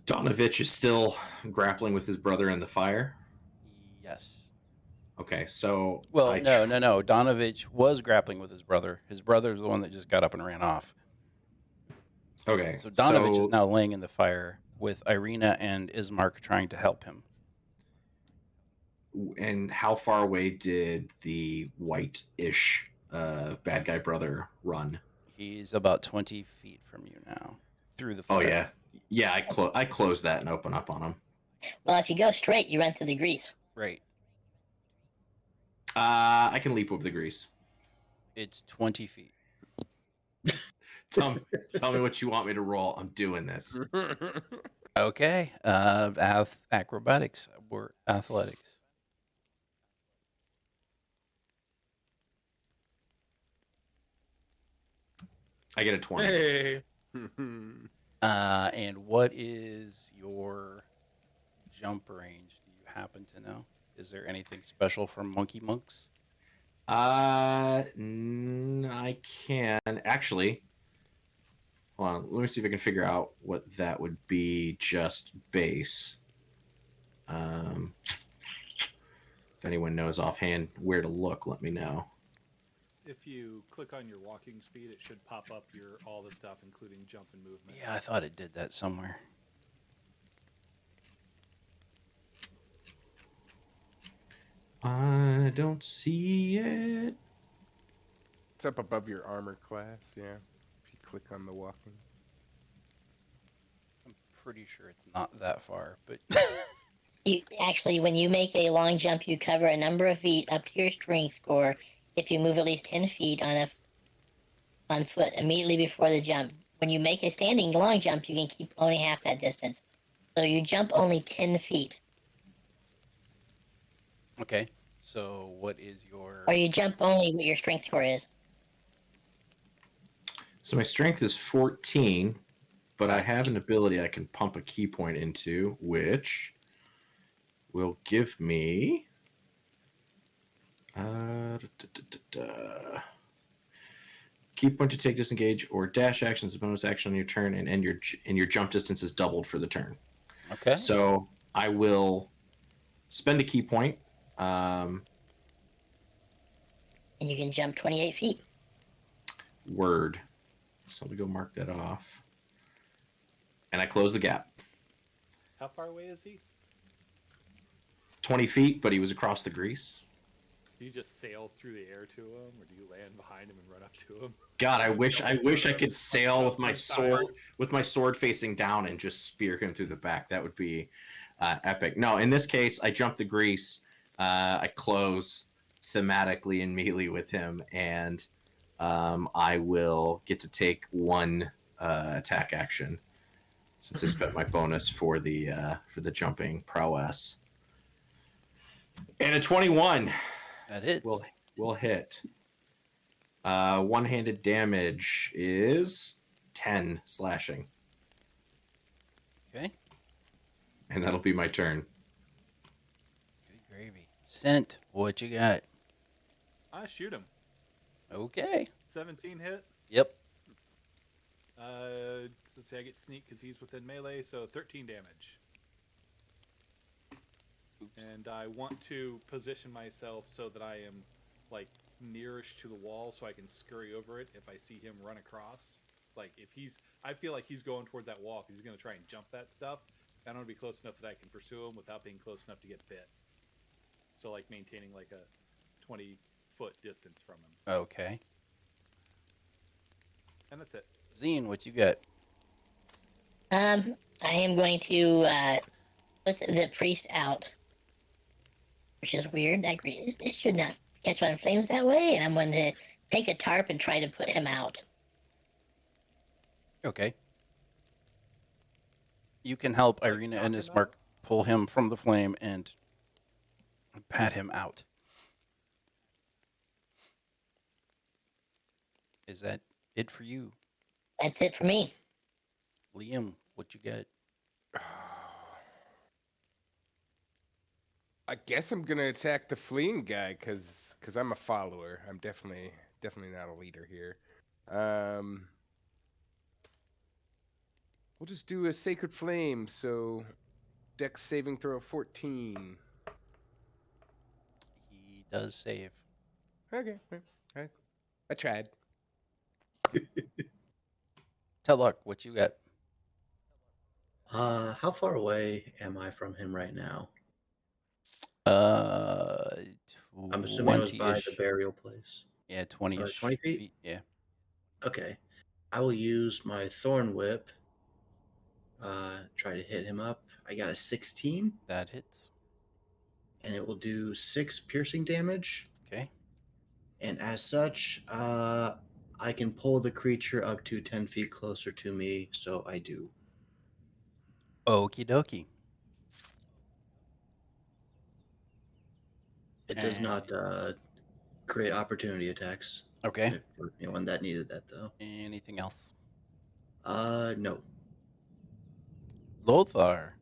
Donovich is still grappling with his brother in the fire? Yes. Okay, so Well, no. Donovich was grappling with his brother. His brother's the one that just got up and ran off. Okay, So Donovich is now laying in the fire with Irina and Ismark trying to help him. And how far away did the white-ish bad guy brother run? He's about 20 feet from you now, through the fire. Oh yeah, yeah. I close that and open up on him. Well, if you go straight, you run through the grease. Right. I can leap over the grease. It's 20 feet. Tell me what you want me to roll. I'm doing this. Okay. Acrobatics or athletics. I get a 20. Hey. And what is your jump range? Do you happen to know? Is there anything special from Monkey Monks? I can actually. Hold on. Let me see if I can figure out what that would be. Just base. If anyone knows offhand where to look, let me know. If you click on your walking speed, it should pop up all the stuff, including jump and movement. Yeah, I thought it did that somewhere. I don't see it. It's up above your armor class, yeah. If you click on the walking. I'm pretty sure it's not that far, but You actually, when you make a long jump, you cover a number of feet up to your strength score. If you move at least 10 feet on foot immediately before the jump, when you make a standing long jump, you can keep only half that distance. So you jump only 10 feet. okay. So what is your... Or you jump only what your strength score is. So my strength is 14, but I Nice. have an ability I can pump a key point into, which will give me key point to take disengage or dash action as a bonus action on your turn, and your jump distance is doubled for the turn. Okay. So I will spend a key point. And you can jump 28 feet. Word. So let me go mark that off. And I close the gap. How far away is he? 20 feet, but he was across the grease. Do you just sail through the air to him, or do you land behind him and run up to him? God, I wish I could sail with my sword facing down and just spear him through the back. That would be epic. No, in this case, I jump the grease. I close thematically and melee with him, and I will get to take one attack action since I spent my bonus for the jumping prowess. And a 21 That hits. will hit. One-handed damage is 10 slashing. Okay. And that'll be my turn. Good gravy. Scent, what you got? I shoot him. Okay. 17 hit. Yep. Let's say I get sneak because he's within melee, so 13 damage. Oops. And I want to position myself so that I am like nearish to the wall, so I can scurry over it if I see him run across. Like I feel like he's going towards that wall because he's going to try and jump that stuff. I don't want to be close enough that I can pursue him without being close enough to get bit. So like maintaining like a 20-foot distance from him. Okay. And that's it. Zeen, what you got? I am going to put the priest out, which is weird. It should not catch on flames that way, and I'm going to take a tarp and try to put him out. Okay. You can help Like, Irina knock and him Ismark out? pull him from the flame and pat him out. Is that it for you? That's it for me. Liam, what you got? I guess I'm gonna attack the fleeing guy because I'm a follower. I'm definitely not a leader here. We'll just do a sacred flame. So, Dex saving throw 14. He does save. Okay, I tried. Teloch, what you got? How far away am I from him right now? Uh, I'm assuming I was by the 20-ish. burial place. Yeah, 20-ish 20 feet? Yeah. Okay. I will use my thorn whip. Try to hit him up. I got a 16, That hits. and it will do 6 piercing damage. Okay. And as such, I can pull the creature up to 10 feet closer to me, so I do. Okie dokie. It does not create opportunity attacks. Okay. For anyone that needed that, though. Anything else? No. Lothar.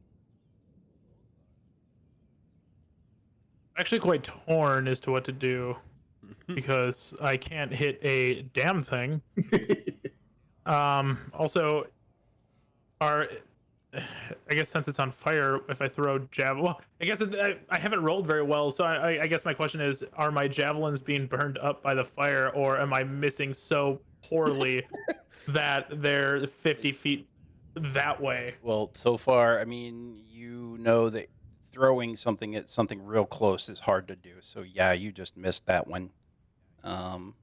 Actually, quite torn as to what to do because I can't hit a damn thing. Also, I guess since it's on fire, if I throw javelin, well, I guess I haven't rolled very well, so I guess my question is: are my javelins being burned up by the fire, or am I missing so poorly that they're 50 feet that way? Well, so far, I mean, you know that throwing something at something real close is hard to do. So yeah, you just missed that one. And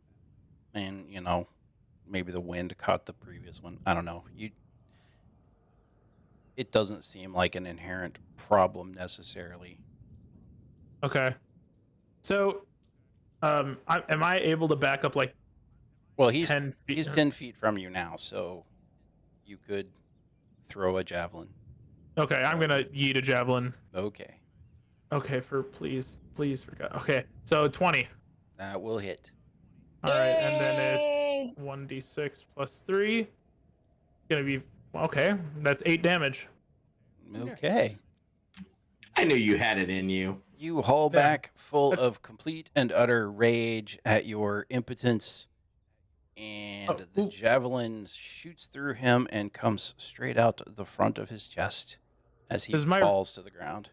maybe the wind caught the previous one. I don't know. It doesn't seem like an inherent problem necessarily. Okay, so am I able to back up like Well, he's 10 feet? he's 10 feet from you now, so you could throw a javelin. Okay, I'm gonna yeet a javelin. Okay, Okay, please for God. Okay, so 20. that will hit. All right, and then it's 1d6 plus 3. Gonna be okay. That's 8 damage. Okay. I knew you had it in you. You haul Yeah, back full that's- of complete and utter rage at your impotence, and the ooh. javelin shoots through him and comes straight out the front of his chest as he falls to the ground.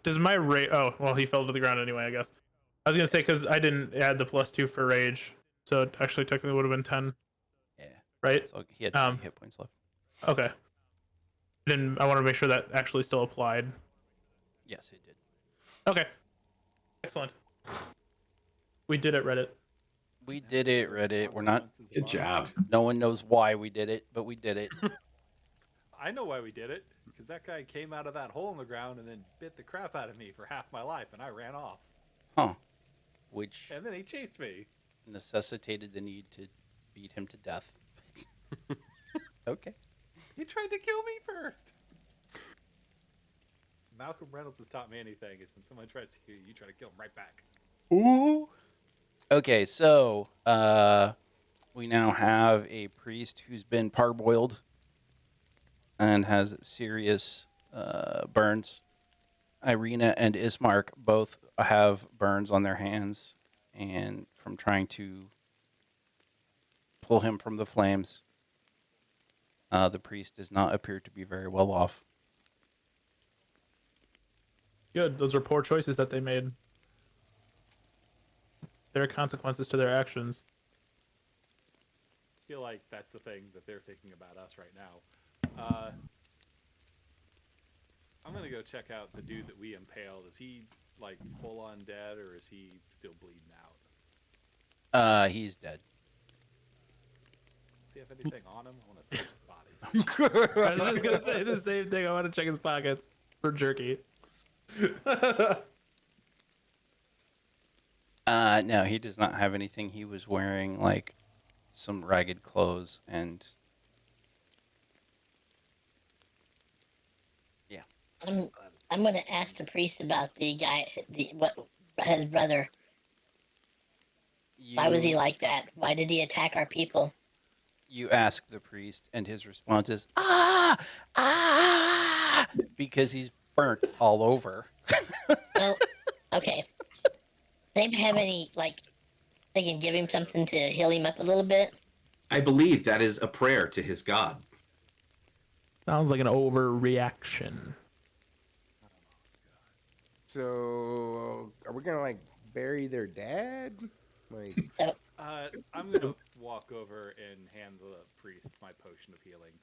Does my rage? Oh, well, he fell to the ground anyway. I guess. I was gonna say because I didn't add the +2 for rage, so it actually technically would have been 10. Yeah. Right. So he had 3 hit points left. Okay. Then I want to make sure that actually still applied. Yes, it did. Okay. Excellent. We did it, Reddit. We did it, Reddit. We're not. Good job. No one knows why we did it, but we did it. I know why we did it, because that guy came out of that hole in the ground and then bit the crap out of me for half my life, and I ran off. Huh. Which And then he chased me. necessitated the need to beat him to death. Okay. He tried to kill me first. Malcolm Reynolds has taught me anything. It's when someone tries to kill you, you try to kill him right back. Ooh. Okay, so we now have a priest who's been parboiled and has serious burns. Irina and Ismark both have burns on their hands and from trying to pull him from the flames. The priest does not appear to be very well off. Good. Those are poor choices that they made. There are consequences to their actions. I feel like that's the thing that they're thinking about us right now. I'm gonna go check out the dude that we impaled. Is he like full on dead, or is he still bleeding out? He's dead. he have anything on him? I want to see his body. I was just gonna say the same thing. I want to check his pockets for jerky. No, he does not have anything. He was wearing like some ragged clothes and I'm gonna ask the priest about the guy, what his brother. Why was he like that? Why did he attack our people? You ask the priest, and his response is because he's burnt all over. Well, okay. Does anybody have any they can give him something to heal him up a little bit? I believe that is a prayer to his god. Sounds like an overreaction. So, are we gonna bury their dad? I'm gonna walk over and hand the priest my potion of healing.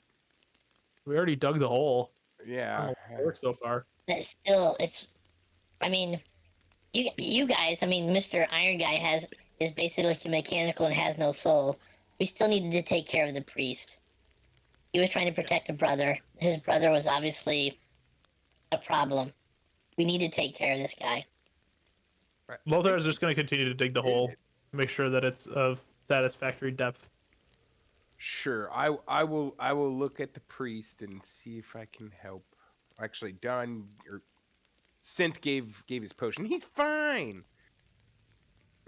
We already dug the hole. Yeah. Work so far. It's still, I mean, you guys, I mean, Mr. Iron Guy is basically mechanical and has no soul. We still needed to take care of the priest. He was trying to protect a brother. His brother was obviously a problem. We need to take care of this guy. Lothar is just going to continue to dig the hole, make sure that it's of satisfactory depth. Sure. I will look at the priest and see if I can help. Actually, Don or Sint gave his potion. He's fine.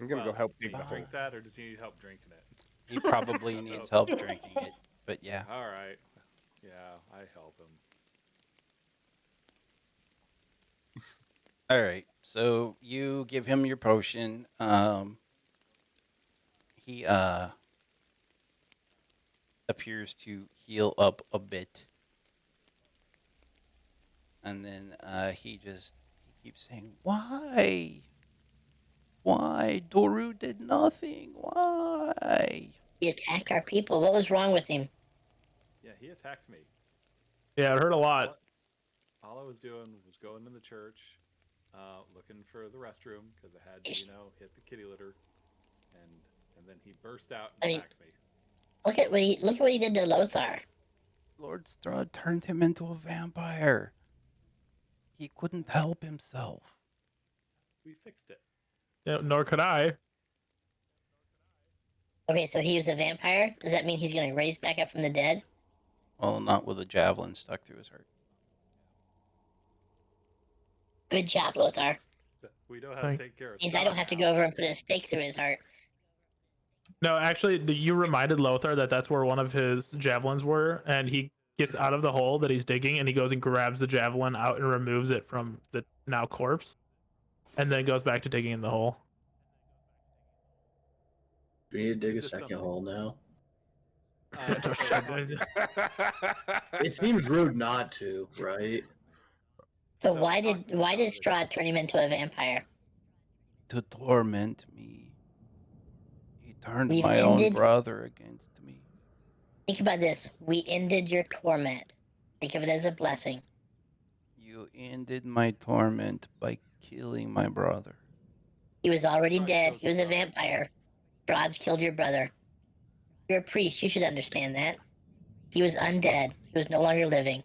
I'm gonna go help dig Can the you hole. drink that, or does he need help drinking it? He probably needs help drinking it, but yeah. All right. Yeah, I help him. All right. So you give him your potion. He appears to heal up a bit. And then he keeps saying, "Why? Why? Doru did nothing. Why?" He attacked our people. What was wrong with him? Yeah, he attacked me. Yeah, it hurt a lot. All I was doing was going to the church, looking for the restroom because I had to, hit the kitty litter, and then he burst out and attacked me. Look at what he did to Lothar. Lord Strahd turned him into a vampire. He couldn't help himself. We fixed it. Yeah, nor could I. Okay, so he was a vampire? Does that mean he's going to raise back up from the dead? Well, not with a javelin stuck through his heart. Good job, Lothar. We know how to take care of Means I don't have to go over and put a stake through his heart. No, actually, you reminded Lothar that that's where one of his javelins were, and he gets out of the hole that he's digging, and he goes and grabs the javelin out and removes it from the now corpse, and then goes back to digging in the hole. Do we need to dig a second hole now? It seems rude not to, right? So why did Strahd turn him into a vampire? To torment me. He turned We've my own ended- brother against me. Think about this. We ended your torment. Think of it as a blessing. You ended my torment by killing my brother. He was already dead. He was a vampire. Strahd killed your brother. You're a priest. You should understand that. He was undead. He was no longer living.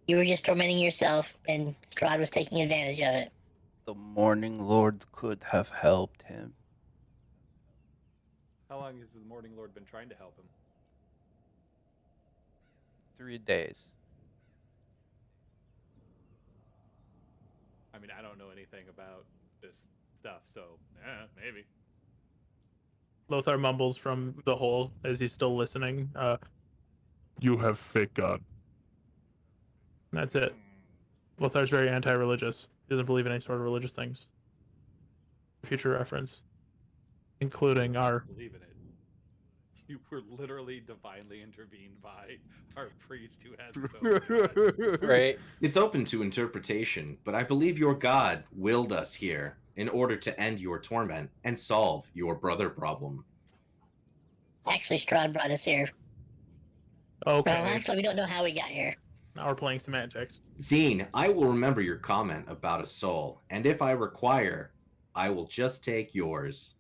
You were just tormenting yourself, and Strahd was taking advantage of it. The Morning Lord could have helped him. How long has the Morning Lord been trying to help him? 3 days. I mean, I don't know anything about this stuff, so maybe. Lothar mumbles from the hole as he's still listening. You have fake God. And that's it. Lothar's very anti-religious. He doesn't believe in any sort of religious things. Future reference. Including our... Believe in it. You were literally divinely intervened by our priest who has his own God. Right? It's open to interpretation, but I believe your god willed us here in order to end your torment and solve your brother problem. Actually, Strahd brought us here. Okay. Well, actually, we don't know how we got here. Now we're playing semantics. Zeen, I will remember your comment about a soul, and if I require, I will just take yours.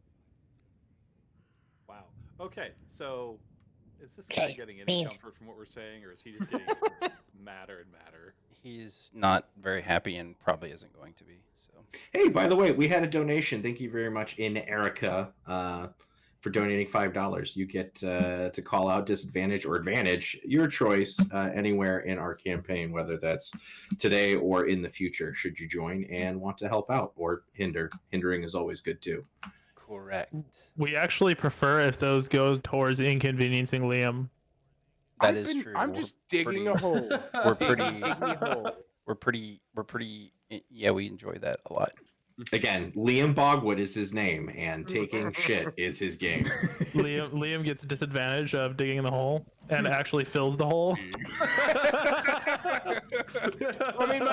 Wow. Okay, so is this guy Okay, getting any means comfort from what we're saying, or is he just getting madder and madder? He's not very happy and probably isn't going to be. So Hey, by the way, we had a donation. Thank you very much, in Erica, for donating $5. You get to call out disadvantage or advantage, your choice, anywhere in our campaign, whether that's today or in the future. Should you join and want to help out or hinder? Hindering is always good too. correct. We actually prefer if those go towards inconveniencing Liam. That is true. I'm We're just digging pretty- a hole. We're Dig- pretty. dig me a hole. We're pretty. Yeah, we enjoy that a lot. Again, Liam Bogwood is his name, and taking shit is his game. Liam gets disadvantage of digging the hole and actually fills the hole. I mean,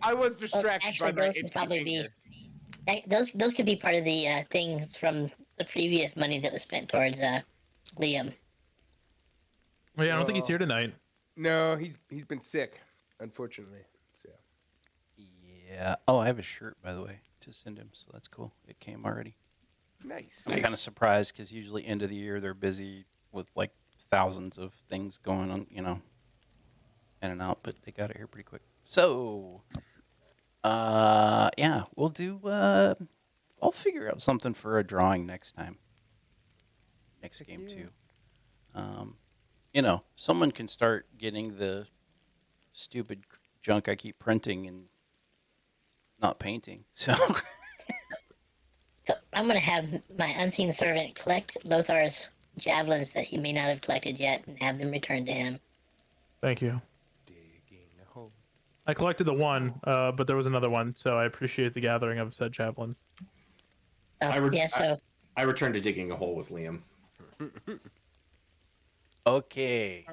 I was distracted actually, by my those could itchy probably be- finger. those could be part of the things from the previous money that was spent towards Liam. Wait, I don't think he's here Oh. tonight. No, he's been sick, unfortunately. So Yeah. Oh, I have a shirt, by the way, to send him, so that's cool. It came already. nice. I'm kind of surprised because usually end of the year they're busy with like thousands of things going on, in and out, but they got it here pretty quick. So, yeah, we'll do. I'll figure out something for a drawing next time. Next Heck game yeah. too. Someone can start getting the stupid junk I keep printing and not painting. So. So I'm gonna have my unseen servant collect Lothar's javelins that he may not have collected yet and have them returned to him. Thank you. Digging a hole. I collected the one, but there was another one, so I appreciate the gathering of said javelins. I returned to digging a hole with Liam. Okay.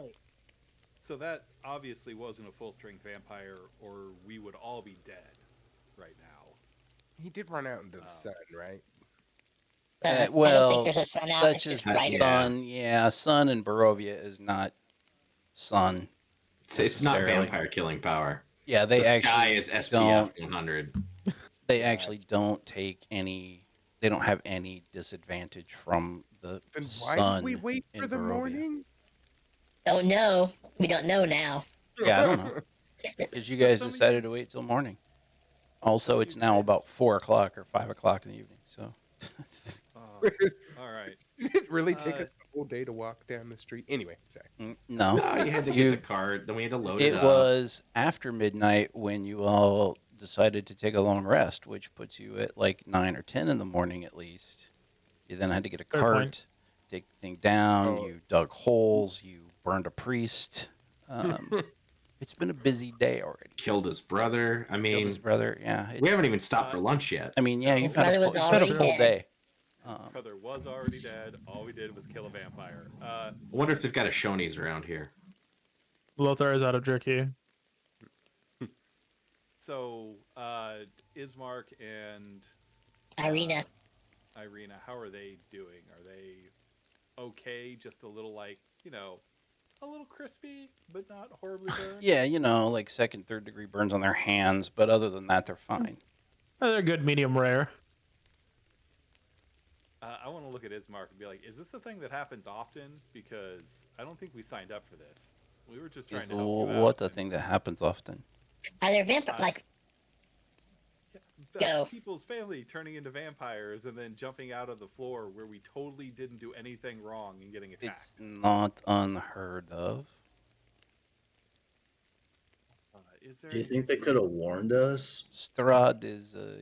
So that obviously wasn't a full-strength vampire, or we would all be dead right now. He did run out into the sun, right? I don't Well, think there's a sun out. It's such as just the brighter. sun. Yeah, sun in Barovia is not sun. It's not necessarily. vampire killing power. Yeah, they The actually sky is SPF don't. 100. They actually don't take any. They don't have any disadvantage from the Then sun. why did we wait in for the Barovia. morning? Don't know. We don't know now. Yeah, I don't know. Because you guys decided to wait till morning. Also, it's now about 4 o'clock or 5 o'clock in the evening. So. All right. Did it really take us the whole day to walk down the street? Anyway, sorry. No. No, you had to get the cart, then we had to load it It up. was after midnight when you all decided to take a long rest, which puts you at like 9 or 10 in the morning at least. You then had to get a Fair cart, point. take the thing down. Oh. You dug holes. You burned a priest. It's been a busy day already. Killed his brother. I Killed mean, his brother. Yeah. we it's- haven't even stopped for lunch yet. I mean, yeah, His you've had brother a was full, you've had a already full dead. day. Brother was already dead. All we did was kill a vampire. I wonder if they've got a Shoney's around here. Lothar is out of jerky. So, Ismark and Irina. Irina, how are they doing? Are they okay? Just a little a little crispy, but not horribly burned? Yeah, like second, third degree burns on their hands, but other than that, they're fine. They're good, medium rare. I want to look at Ismark and be like, is this a thing that happens often? Because I don't think we signed up for this. We were just trying Is to help you out. what a thing that happens often. Are there vampire Go. People's family turning into vampires and then jumping out of the floor where we totally didn't do anything wrong and getting attacked. It's not unheard of. Is there Do you think they could have warned us? Strahd is, a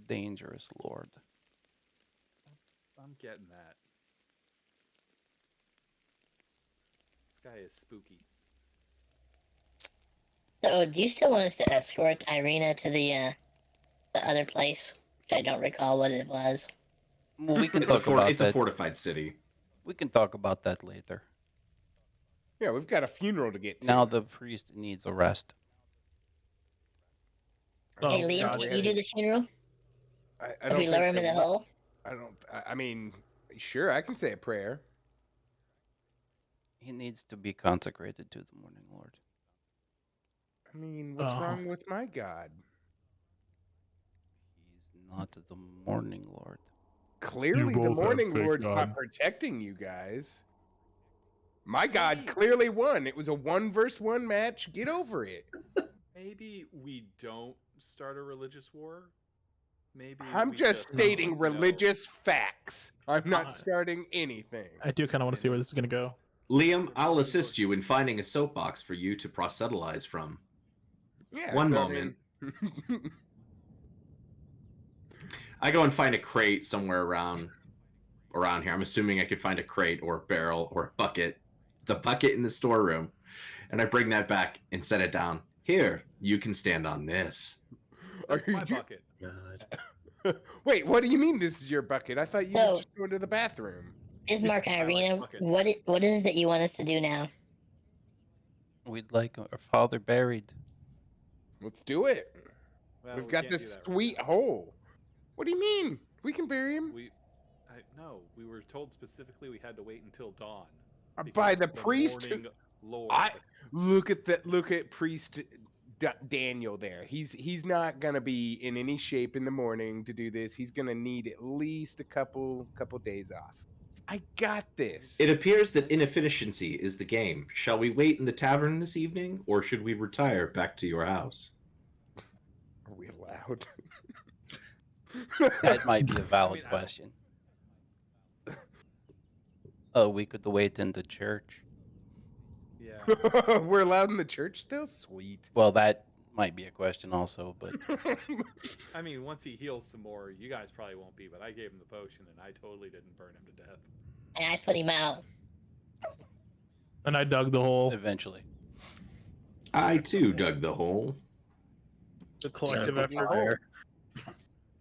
dangerous lord. I'm getting that. This guy is spooky. So, do you still want us to escort Irina to the other place? Which I don't recall what it was. Well, we can It's a talk about it's a that. fortified city. We can talk about that later. Yeah, we've got a funeral to get to. Now the priest needs a rest. Oh, Hey, Liam, God. can you do the funeral? I If don't we lower think him in the that- hole? I mean, sure, I can say a prayer. He needs to be consecrated to the morning lord. I mean, what's Oh. wrong with my god? He's not the morning lord. Clearly, the both have Morning fake Lord's not God. protecting you guys. My God Maybe- clearly won. It was a 1-versus-1 match. Get over it. Maybe we don't start a religious war. Maybe I'm we just you stating know- religious facts. I'm not Uh, starting anything. I do kind of want to see where this is gonna go. Liam, I'll assist you in finding a soapbox for you to proselytize from. Yeah. One so, moment. I mean, I go and find a crate somewhere around here. I'm assuming I could find a crate or a barrel or a bucket. The bucket in the storeroom. And I bring that back and set it down. Here, you can stand on this. That's Are my you- bucket. God. Wait, what do you mean this is your bucket? I thought you So- were just going to the bathroom. Ismark I and like Irina, buckets. what is it that you want us to do now? We'd like our father buried. Let's do it. Well, We've we got can't do this that right sweet now. hole. What do you mean? We can bury him No, we were told specifically we had to wait until dawn. by because the priest. Morning Lord. Look at priest Daniel there. He's not gonna be in any shape in the morning to do this. He's gonna need at least a couple days off. I got this. It appears that inefficiency is the game. Shall we wait in the tavern this evening, or should we retire back to your house? Are we allowed? That might be a valid I don't- question. Oh, we could wait in the church. Yeah. We're allowed in the church still? Sweet. Well, that might be a question also, but I mean, once he heals some more, you guys probably won't be, but I gave him the potion and I totally didn't burn him to death. And I put him out. And I dug the hole. eventually. I too dug the hole. The collective Sounds like effort. fire.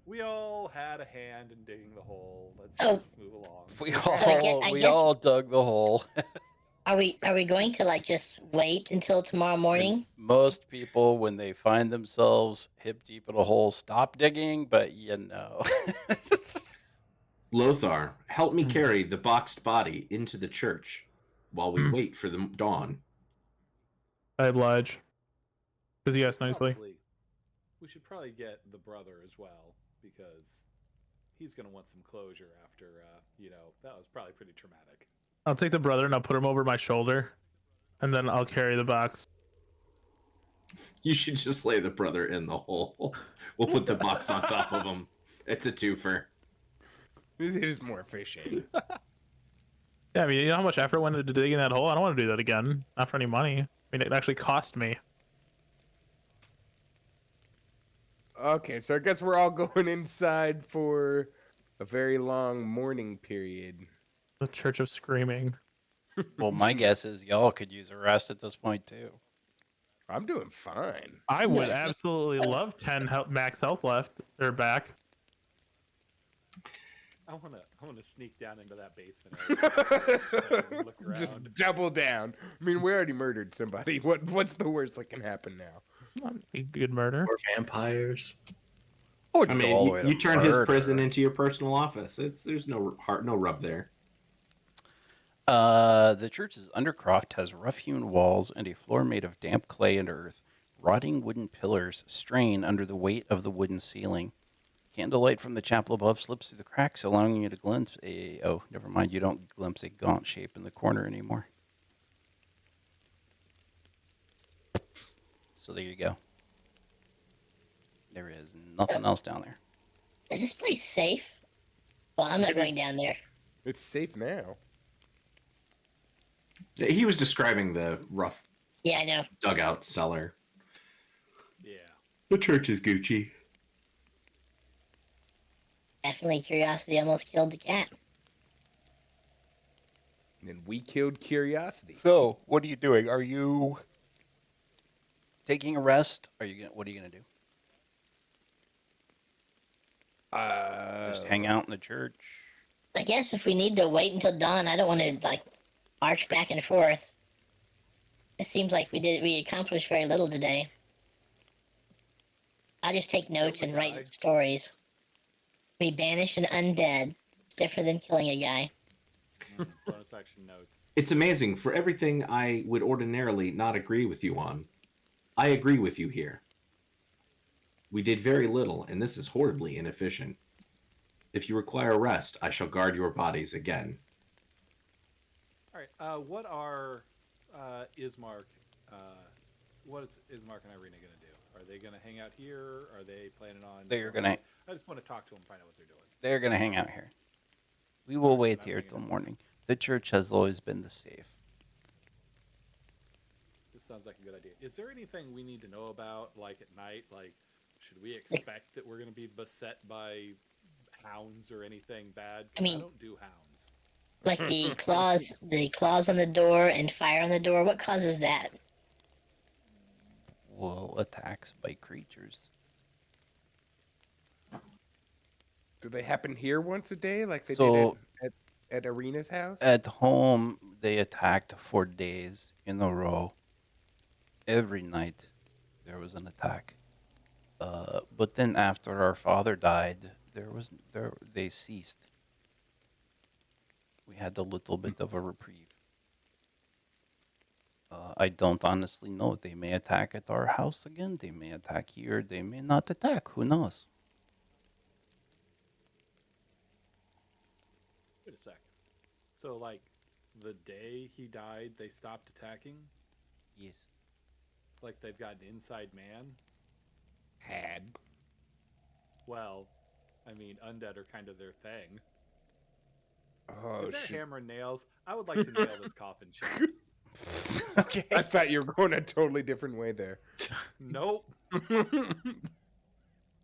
We all had a hand in digging the hole. Oh. Let's move along. We I guess- all dug the hole. Are we going to like just wait until tomorrow morning? Most people, when they find themselves hip deep in a hole, stop digging, but you know. Lothar, help me carry the boxed body into the church while we wait for the dawn. I oblige. Because he asked nicely. We should probably get the brother as well, because he's going to want some closure after, that was probably pretty traumatic. I'll take the brother and I'll put him over my shoulder. And then I'll carry the box. You should just lay the brother in the hole. We'll put the box on top of him. It's a twofer. It is more efficient. Yeah, I mean, you know how much effort went into digging that hole? I don't want to do that again. Not for any money. I mean, it actually cost me. Okay, so I guess we're all going inside for a very long mourning period. The Church of Screaming. Well, my guess is y'all could use a rest at this point too. I'm doing fine. I would Yeah. absolutely love 10 max health left or back. I want to sneak down into that basement area and look around. Just double down. I mean, we already murdered somebody. What's the worst that can happen now? A good murder. Or vampires. Oh, I mean, you turn his prison into your personal office. There's no rub there. The church's undercroft has rough-hewn walls and a floor made of damp clay and earth. Rotting wooden pillars strain under the weight of the wooden ceiling. Candlelight from the chapel above slips through the cracks, allowing you to glimpse a... Oh, never mind, you don't glimpse a gaunt shape in the corner anymore. So there you go. There is nothing else down there. Is this place safe? Well, I'm not going down there. It's safe now. He was describing the rough Yeah, I know. dugout cellar. Yeah. The church is Gucci. Definitely curiosity almost killed the cat. And we killed curiosity. So, what are you doing? Are you taking a rest? What are you gonna do? Just hang out in the church? I guess if we need to wait until dawn, I don't want to like march back and forth. It seems like we accomplished very little today. I'll just take notes and write died. stories. We banish an undead. It's different than killing a guy. Bonus action notes. It's amazing. For everything I would ordinarily not agree with you on, I agree with you here. We did very little, and this is horribly inefficient. If you require rest, I shall guard your bodies again. All right. What are Ismark? What is Ismark and Irina going to do? Are they going to hang out here? Are they planning on? They're gonna I just want to talk to them, find out what they're doing. they're gonna hang out here. We will Alright, wait then I'm here hanging till out. morning. The church has always been the safe. This sounds like a good idea. Is there anything we need to know about, like at night? Like, should we expect that we're going to be beset by hounds or anything bad? 'Cause I mean- don't do hounds. Like the claws on the door and fire on the door. What causes that? Well, attacks by creatures. Do they happen here once a day, like they So- did at Arena's house? At home, they attacked for days in a row. Every night, there was an attack. But then after our father died, they ceased. We had a little bit of a reprieve. I don't honestly know. They may attack at our house again. They may attack here. They may not attack. Who knows? Wait a sec. So, like, the day he died, they stopped attacking? Yes. Like they've got an inside man? Had. Well, I mean, undead are kind of their thing. Oh, Is there shit. hammer and nails? I would like to nail this coffin shut. Okay. I thought you were going a totally different way there. Nope.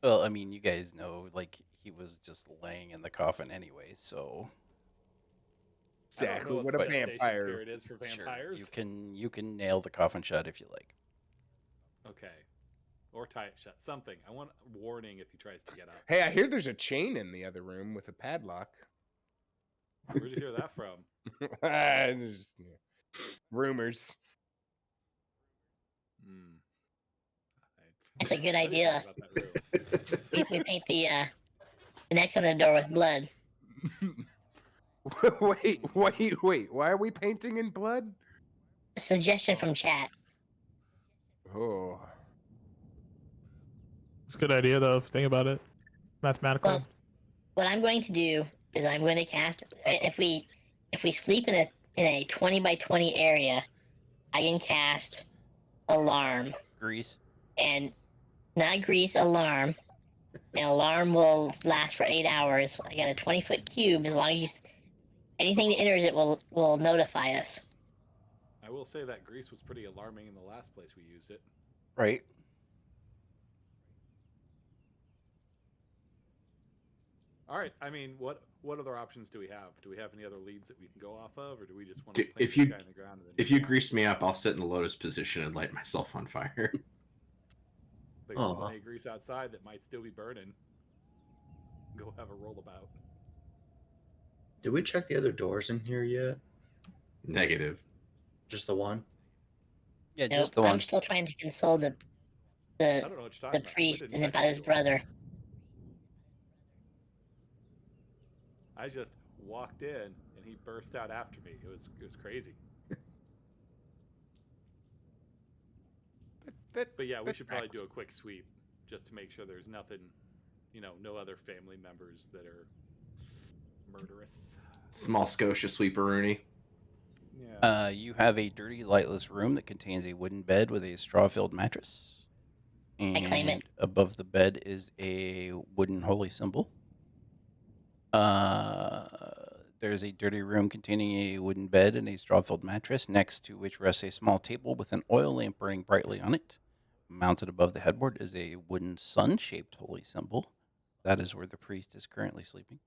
Well, I mean, you guys know, like, he was just laying in the coffin anyway, so I don't know Exactly. what What the a gestation vampire. period is for sure, vampires. you can nail the coffin shut if you like. Okay. Or tie it shut. Something. I want a warning if he tries to get up. Hey, I hear there's a chain in the other room with a padlock. Where'd you hear that from? Just, yeah. Rumors. Hmm. That's a good I didn't idea. think about that room. We paint the next on the door with blood. wait. Why are we painting in blood? A suggestion from chat. Oh. It's a good idea though. If you think about it, mathematically. Well, what I'm going to do is I'm going to cast. If we sleep in a 20 by 20 area, I can cast alarm Grease. and not grease alarm. An alarm will last for 8 hours. I got a 20-foot cube. As long as anything that enters it will notify us. I will say that grease was pretty alarming in the last place we used it. Right. All right. I mean, what other options do we have? Do we have any other leads that we can go off of, or do we just want to plant If this you guy in the ground? And then if you grease me up, I'll sit in the lotus position and light myself on fire. there's Aw. plenty of grease outside that might still be burning. Go have a rollabout. Did we check the other doors in here yet? Negative. Just the one? Yeah, Nope, just the one. I'm still trying to console I the don't know what you're talking about. We priest didn't and check about any his doors. brother. I just walked in and he burst out after me. It was crazy. But yeah, we That's should probably do a quick sweep just to make sure there's nothing, no other family members that are murderous. Small Scotia sweeperoonie. Yeah. You have a dirty, lightless room that contains a wooden bed with a straw-filled mattress. And claim it. above the bed is a wooden holy symbol. There's a dirty room containing a wooden bed and a straw-filled mattress, next to which rests a small table with an oil lamp burning brightly on it. Mounted above the headboard is a wooden sun-shaped holy symbol. That is where the priest is currently sleeping.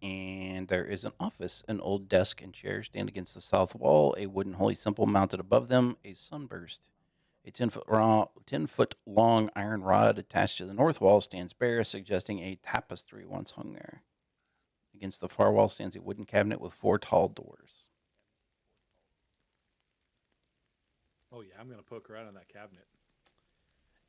And there is an office. An old desk and chair stand against the south wall, a wooden holy symbol mounted above them, a sunburst. A 10-foot long iron rod attached to the north wall stands bare, suggesting a tapestry once hung there. Against the far wall stands a wooden cabinet with 4 tall doors. Oh yeah, I'm gonna poke around in that cabinet.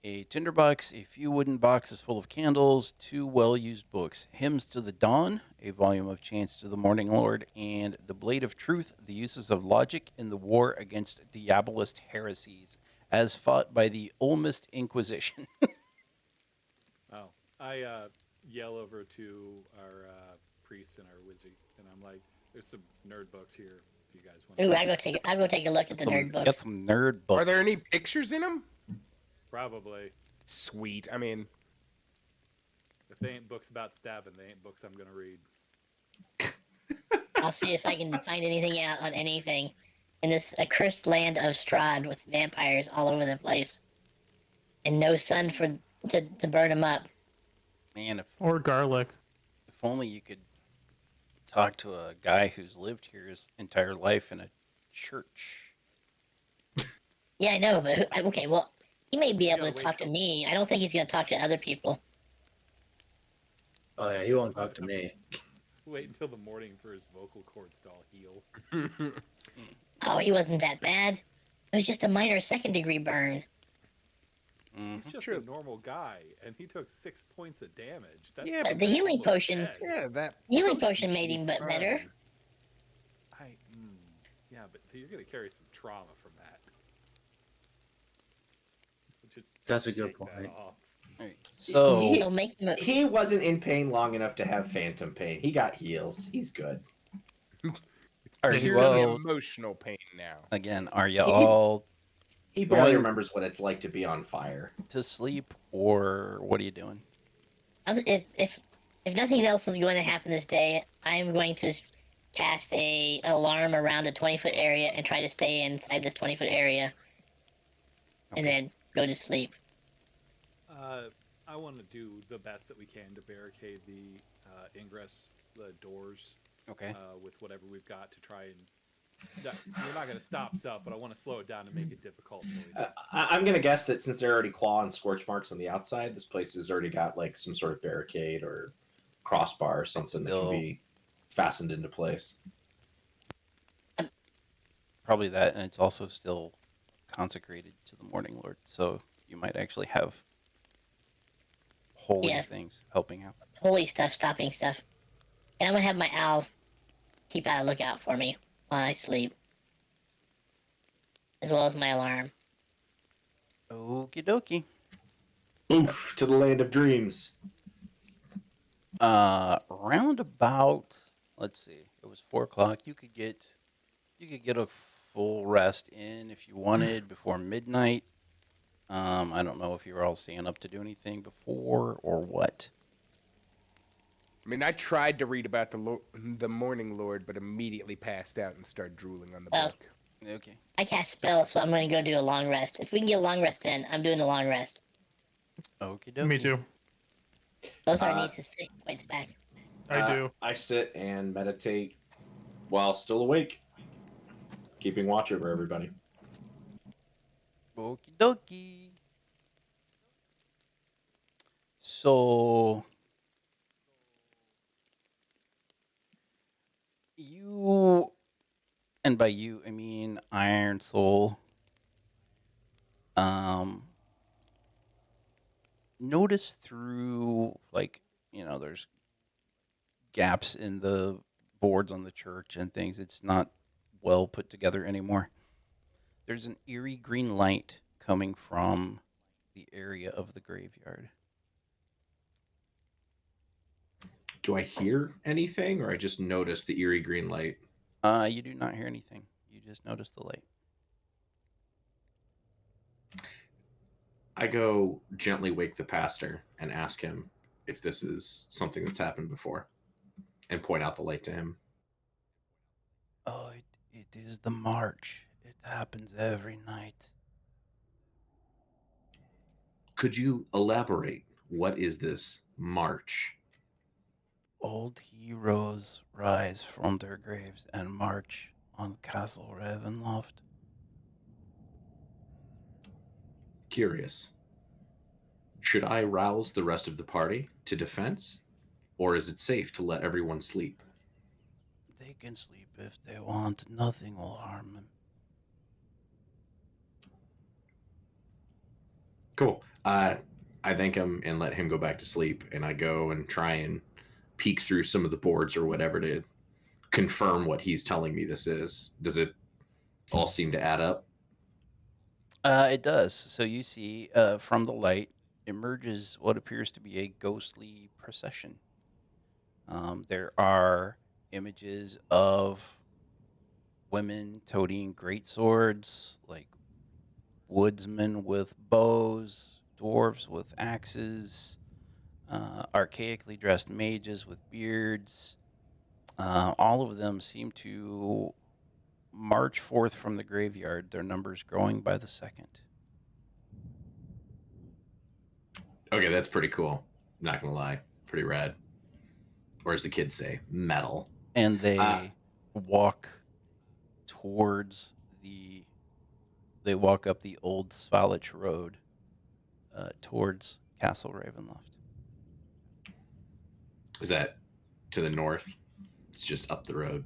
A tinderbox, a few wooden boxes full of candles, 2 well-used books, Hymns to the Dawn, a volume of Chants to the Morning Lord, and The Blade of Truth, the uses of logic in the war against Diabolist heresies, as fought by the Olmist Inquisition. Oh, I yell over to our priest and our wizzy, and I'm like, "There's some nerd books here if you guys want." Ooh, I'll go take a look at the nerd Got books. some nerd books. Are there any pictures in them? Probably. Sweet. I mean, If they ain't books about stabbing, they ain't books I'm gonna read. I'll see if I can find anything out on anything in this accursed land of Strahd with vampires all over the place, and no sun to burn them up. Man, Or garlic. if only you could talk to a guy who's lived here his entire life in a church. Yeah, I know, but okay, well, he may be You able gotta to wait talk to till- me. I don't think he's going to talk to other people. Oh yeah, he won't talk to me. Wait until the morning for his vocal cords to all heal. Oh, he wasn't that bad. It was just a minor second-degree burn. He's just True. a normal guy, and he took 6 points of damage. That's Yeah, The but that's healing almost potion- dead. yeah, that Healing potion made him fine. better. Yeah, but you're gonna carry some trauma from that. Just That's a good shake that point. off. All right, so He'll make him. He wasn't in pain long enough to have phantom pain. He got heals. He's good. are you Purely all emotional pain now. again? Are you all He barely Going- remembers what it's like to be on fire. to sleep, or what are you doing? If nothing else is going to happen this day, I'm going to cast a alarm around a 20-foot area and try to stay inside this 20-foot area, and Okay. then go to sleep. I want to do the best that we can to barricade the ingress, the doors, Okay. with whatever we've got to try and. We're not going to stop stuff, but I want to slow it down to make it difficult. I'm gonna guess that since there are already claw and scorch marks on the outside, this place has already got like some sort of barricade or crossbar or something that Still- can be fastened into place. Probably that, and it's also still consecrated to the Morning Lord, so you might actually have holy Yeah. things helping out. Holy stuff, stopping stuff. And I'm going to have my owl keep out a lookout for me while I sleep, as well as my alarm. Okie dokie. Oof, to the land of dreams. Round about, let's see, it was 4 o'clock. You could get a full rest in if you wanted before midnight. I don't know if you were all staying up to do anything before or what. I mean, I tried to read about the Morning Lord, but immediately passed out and started drooling on the Well- book. Okay. I cast spells, so I'm going to go do a long rest. If we can get a long rest in, I'm doing a long rest. Okie dokie. Me too. Lothar needs his fate points back. I do. I sit and meditate while still awake, keeping watch over everybody. Okie dokie. So you, and by you I mean Iron Soul, notice through, like, there's gaps in the boards on the church and things. It's not well put together anymore. There's an eerie green light coming from the area of the graveyard. Do I hear anything, or I just notice the eerie green light? You do not hear anything. You just notice the light. I go gently wake the pastor and ask him if this is something that's happened before, and point out the light to him. Oh, it is the march. It happens every night. Could you elaborate? What is this march? Old heroes rise from their graves and march on Castle Ravenloft. Curious. Should I rouse the rest of the party to defense, or is it safe to let everyone sleep? They can sleep if they want. Nothing will harm them. Cool. I thank him and let him go back to sleep, and I go and try and peek through some of the boards or whatever to confirm what he's telling me this is. Does it all seem to add up? It does. So you see from the light, emerges what appears to be a ghostly procession. There are images of women toting great swords, like woodsmen with bows, dwarves with axes, archaically dressed mages with beards. All of them seem to march forth from the graveyard, their numbers growing by the second. Okay, that's pretty cool. Not gonna lie, pretty rad. Or as the kids say, metal. And they walk towards the. They walk up the old Svalich road towards Castle Ravenloft. Is that to the north? It's just up the road.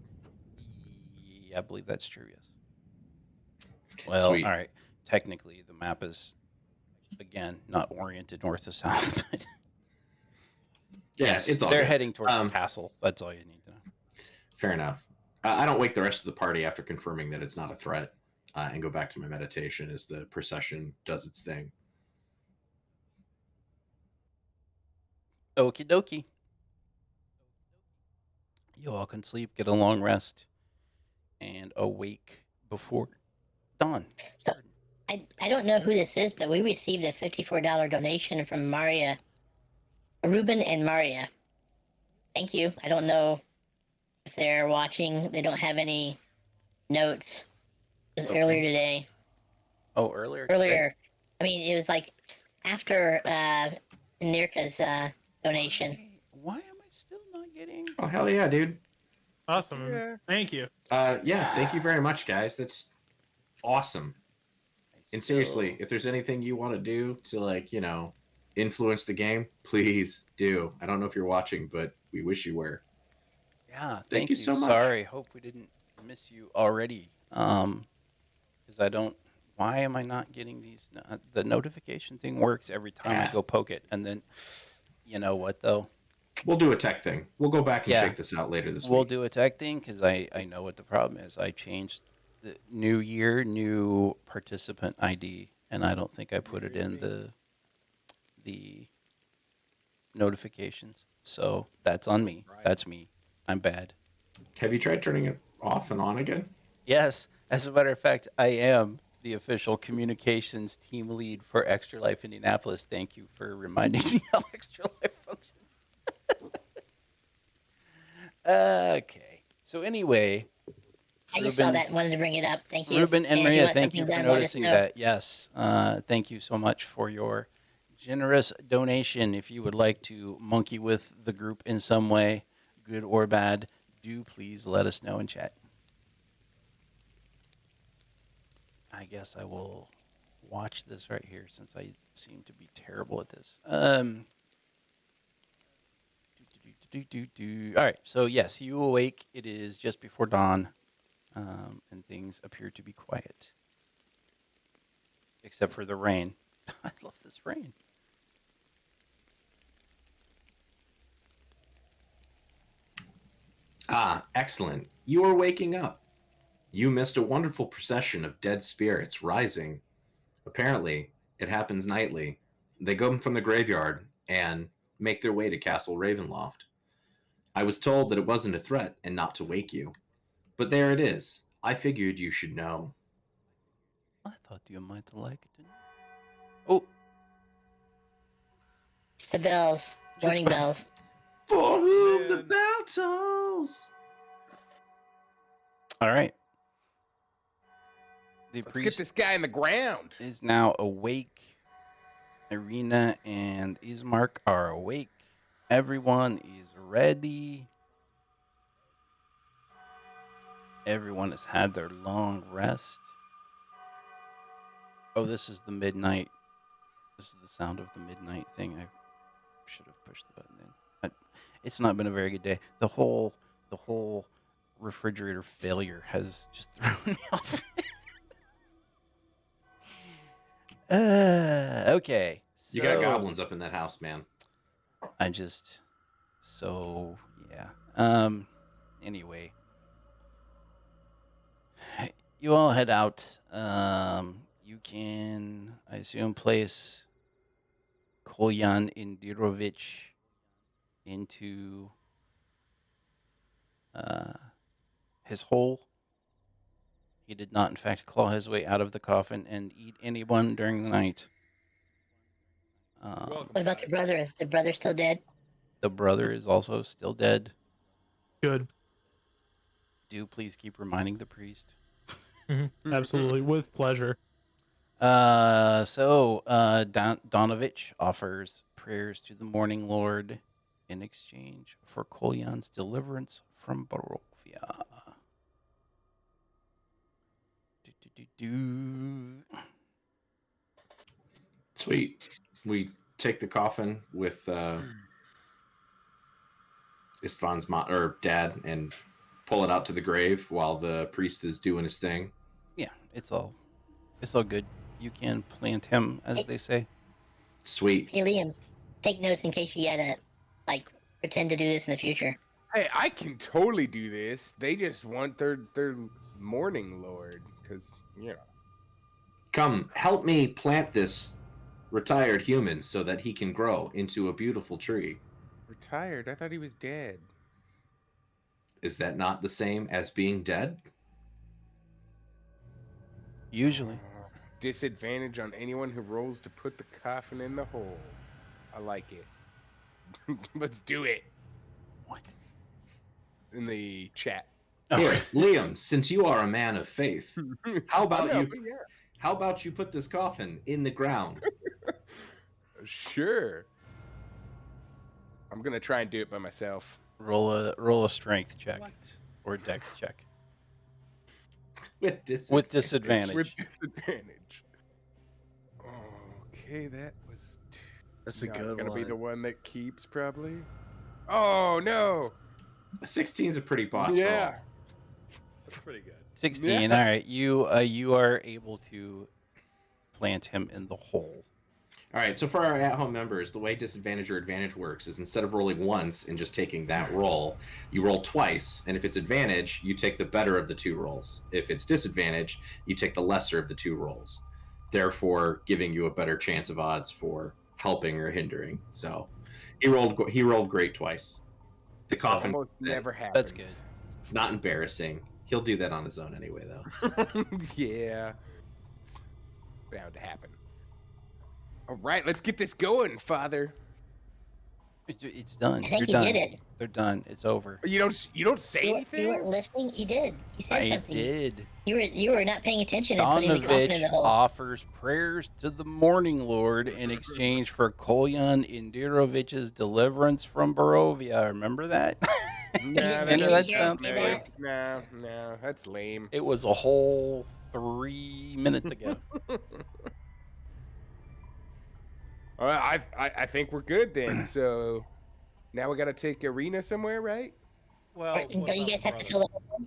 Yeah, I believe that's true, yes. Well, Sweet. all right. Technically, the map is, again, not oriented north to south, but Yeah, yes, it's all they're good. heading towards the castle. That's all you need to know. Fair enough. I don't wake the rest of the party after confirming that it's not a threat, and go back to my meditation as the procession does its thing. Okie dokie. You all can sleep, get a long rest, and awake before dawn. So, I don't know who this is, but we received a $54 donation from Maria, Ruben and Maria. Thank you. I don't know if they're watching. They don't have any notes. It was Okay. earlier today. Oh, earlier? Earlier. I mean, it was like after Nirka's donation. Why am I still not getting... Oh, hell yeah, dude. Awesome. Yeah. Thank you. Yeah, thank you very much, guys. That's awesome. I And still- seriously, if there's anything you want to do to, like, you know, influence the game, please do. I don't know if you're watching, but we wish you were. Yeah, Thank you so much. Sorry, hope we didn't miss you already. Because I don't... Why am I not getting these? The notification thing works every time I Yeah. go poke it. And then, you know what, though? We'll do a tech thing. We'll go back and Yeah. check this out later this We'll week. do a tech thing because I know what the problem is. I changed the new year, new participant ID, and I don't think I put it in the notifications. So that's on me. Right. That's me. I'm bad. Have you tried turning it off and on again? Yes, as a matter of fact, I am the official communications team lead for Extra Life Indianapolis. Thank you for reminding me how Extra Life functions. Okay. So anyway, I just saw Ruben- that and wanted to bring it up. Thank you. Ruben and if you Maria, want thank you something for done, let us noticing know. that. Yes, thank you so much for your generous donation. If you would like to monkey with the group in some way, good or bad, do please let us know in chat. I guess I will watch this right here since I seem to be terrible at this. All right, so yes, you awake. It is just before dawn, and things appear to be quiet. Except for the rain. I love this rain. Ah, excellent. You are waking up. You missed a wonderful procession of dead spirits rising. Apparently, it happens nightly. They come from the graveyard and make their way to Castle Ravenloft. I was told that it wasn't a threat and not to wake you. But there it is. I figured you should know. I thought you might like it. Oh, It's the bells. Morning bells. For whom the Man. bell tolls. all right. The Let's get priest this guy in the ground. is now awake. Irina and Ismark are awake. Everyone is ready. Everyone has had their long rest. Oh, this is the midnight. This is the sound of the midnight thing. I should have pushed the button in. It's not been a very good day. The whole refrigerator failure has just thrown me off. Okay. You got so- goblins up in that house, man. I just yeah. Anyway. You all head out. You can, I assume, place Kolyan Indirovich into his hole. He did not, in fact, claw his way out of the coffin and eat anyone during the night. Welcome, What about the guys. brother? Is the brother still dead? The brother is also still dead. Good. Do please keep reminding the priest. Absolutely, with pleasure. Donovich offers prayers to the Morning Lord in exchange for Kolyan's deliverance from Barovia. Sweet. We take the coffin with Istvan's dad and pull it out to the grave while the priest is doing his thing. Yeah, it's all good. You can plant him, as they say. Sweet. Hey, Liam, take notes in case you gotta, like, pretend to do this in the future. Hey, I can totally do this. They just want their morning lord, because Come, help me plant this retired human so that he can grow into a beautiful tree. retired. I thought he was dead. Is that not the same as being dead? Usually. Disadvantage on anyone who rolls to put the coffin in the hole. I like it. Let's do it What? in the chat. Here, Liam, since you are a man of faith, how about I know, you but yeah. how about you put this coffin in the ground? Sure. I'm gonna try and do it by myself. Roll a strength check or dex check With disadvantage. with disadvantage. With disadvantage. Okay, that was That's a not good gonna one. be the one that keeps probably. Oh no! 16 is a pretty boss Yeah. roll. That's pretty good. 16. Yeah. All right, you are able to plant him in the hole. All right, so for our at-home members, the way disadvantage or advantage works is instead of rolling once and just taking that roll, you roll twice, and if it's advantage, you take the better of the two rolls. If it's disadvantage, you take the lesser of the two rolls, therefore giving you a better chance of odds for helping or hindering. So he rolled great twice. The coffin. Almost never happens. That's good. It's not embarrassing. He'll do that on his own anyway, though. Yeah. It's bound to happen. All right, let's get this going, Father. It's done. I think They're he done. did it. They're done. It's over. You don't say You anything? weren't listening. He did. He said I something. did. You were not paying attention and putting the coffin in Donovich the hole. offers prayers to the Morning Lord in exchange for Kolyan Indirovich's deliverance from Barovia. Remember that? Nah, that Any of doesn't that hear him sound say familiar. familiar? No, that's lame. It was a whole 3 minutes ago. All right, I think we're good then. So now we got to take Arena somewhere, right? Well, Or- what don't you about guys the have to brother? fill the hole?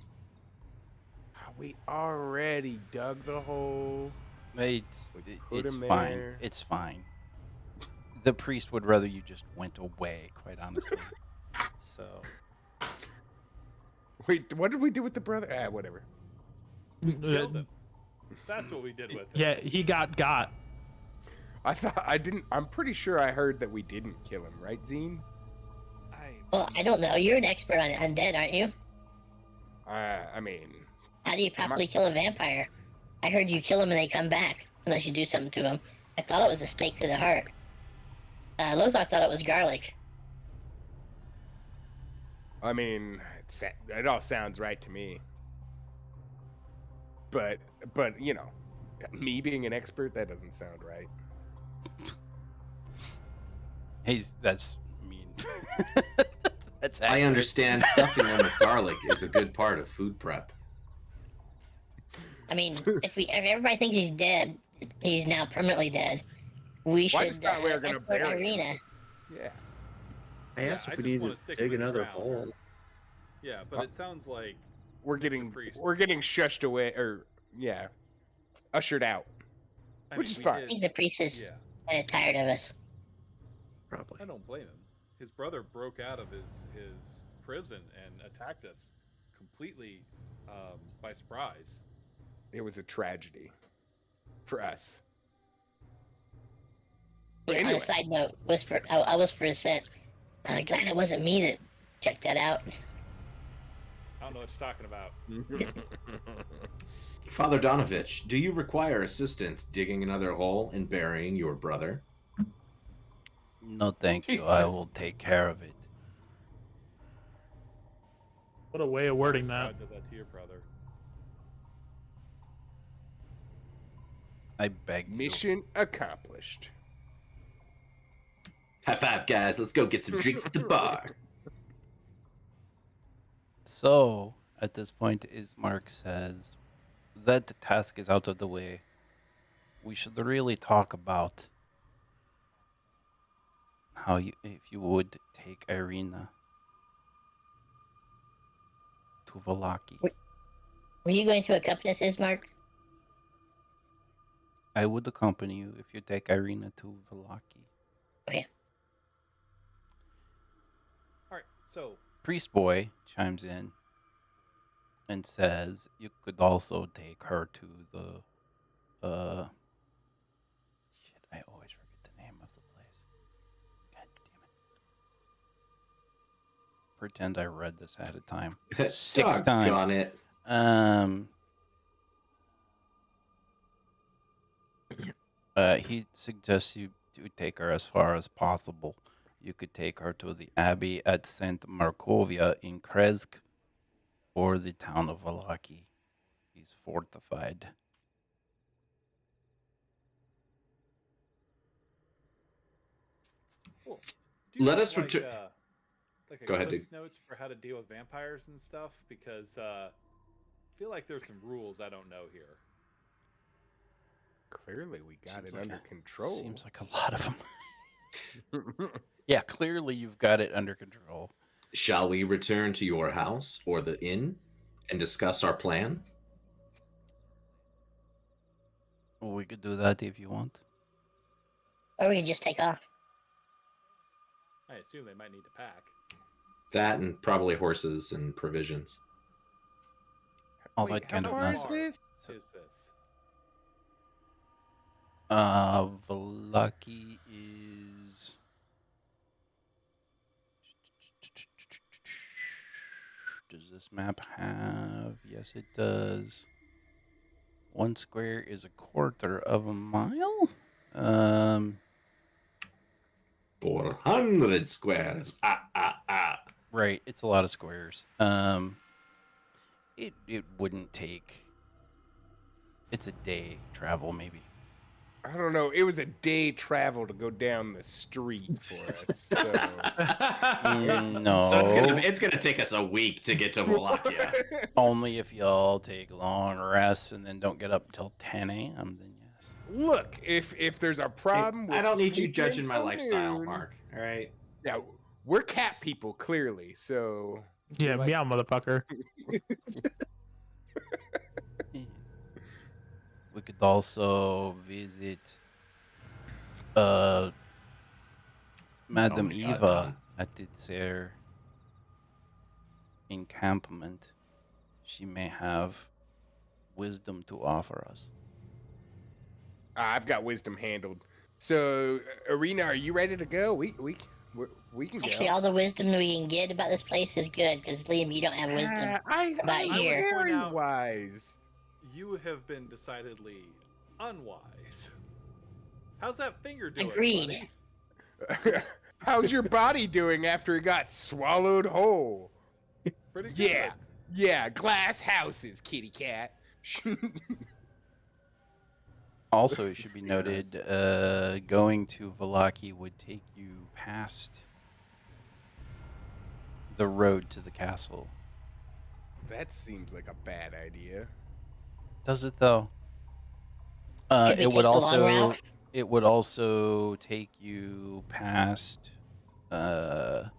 We already dug the hole. It's, We put it's him fine. there. It's fine. The priest would rather you just went away, quite honestly. So, Wait, what did we do with the brother? Ah, whatever. Killed him. That's what we did with him. Yeah, he got. I thought I didn't. I'm pretty sure I heard that we didn't kill him, right, Zeen? Well, I don't know. You're an expert on undead, aren't you? I mean, How do you properly kill a vampire? I heard you kill them and they come back unless you do something to them. I thought it was a stake through the heart. Lothar thought it was garlic. I mean, it all sounds right to me. But you know, me being an expert, that doesn't sound right. that's mean. That's I accurate. understand stuffing them with garlic is a good part of food prep. I mean, if everybody thinks he's dead, he's now permanently dead. We Well, I just should thought we were gonna escort bury him. Arena. Yeah. I asked I if we just need wanna to stick him dig in the another ground. hole. Yeah, but it sounds like We're Mr. getting Priest. shushed away, or yeah, ushered out. Which is we fine. I think the priest is Yeah, kind of tired of us. Probably. I don't blame him. His brother broke out of his prison and attacked us completely by surprise. It was a tragedy for us. It on Anyway. a side note, I whisper to Scent. Glad it wasn't me that checked that out. I don't know what you're talking about. Father Donovich, do you require assistance digging another hole and burying your brother? No, thank you. I Jesus. will take care of it. What a way of wording Sorry, that. Strahd did that to your brother. I beg you. Mission accomplished. High five, guys. Let's go get some drinks at the bar. So, at this point, Ismark says that the task is out of the way. We should really talk about how if you would take Irina to Valaki. Were you going to accompany us, Ismark? I would accompany you if you take Irina to Valaki. Okay. All right, so Priest Boy chimes in and says you could also take her to the shit, I always forget the name of the place. God damn it. Pretend I read this ahead of time. 6 times. Doggone it. He suggests you to take her as far as possible. You could take her to the abbey at St. Markovia in Kresk or the town of Valaki. He's fortified. cool. Do you Let have, us return- like a Go ahead, Cliff's dude. notes for how to deal with vampires and stuff? Because I feel like there's some rules I don't know here. Clearly, we got Seems it like under a- control. Seems like a lot of them. Yeah, clearly you've got it under control. Shall we return to your house or the inn and discuss our plan? We could do that if you want. Or we can just take off. I assume they might need to pack. That and probably horses and provisions. All Wait, that kind how of far is nonsense. this? Is this? Valaki is. Does this map have? Yes, it does. 1 square is a quarter of a mile. 400 squares. Right. It's a lot of squares. It wouldn't take. It's a day travel, maybe. I don't know. It was a day travel to go down the street for us. So. No. So it's gonna take us a week to get to Wallachia. Only if y'all take long rests and then don't get up until 10 a.m. Then yes. Look, if there's a problem, I with don't need you sleeping judging my until lifestyle, noon- Mark. All right. Yeah, we're cat people, clearly. So Yeah, like- meow, motherfucker. We could also visit Madame Oh my God, Eva Don. at their encampment. She may have wisdom to offer us. I've got wisdom handled. So, Arena, are you ready to go? We can Actually, go. all the wisdom we can get about this place is good, because Liam, you don't have wisdom. I'm about here. very Point out- wise. You have been decidedly unwise. How's that finger doing? Agreed. buddy? How's your body doing after it got swallowed whole? Pretty good. Yeah, yeah, glass houses, kitty cat. Also, it should be noted, going to Valaki would take you past the road to the castle. That seems like a bad idea. Does it though? Could we It take would the long also route? it would also take you past Sarah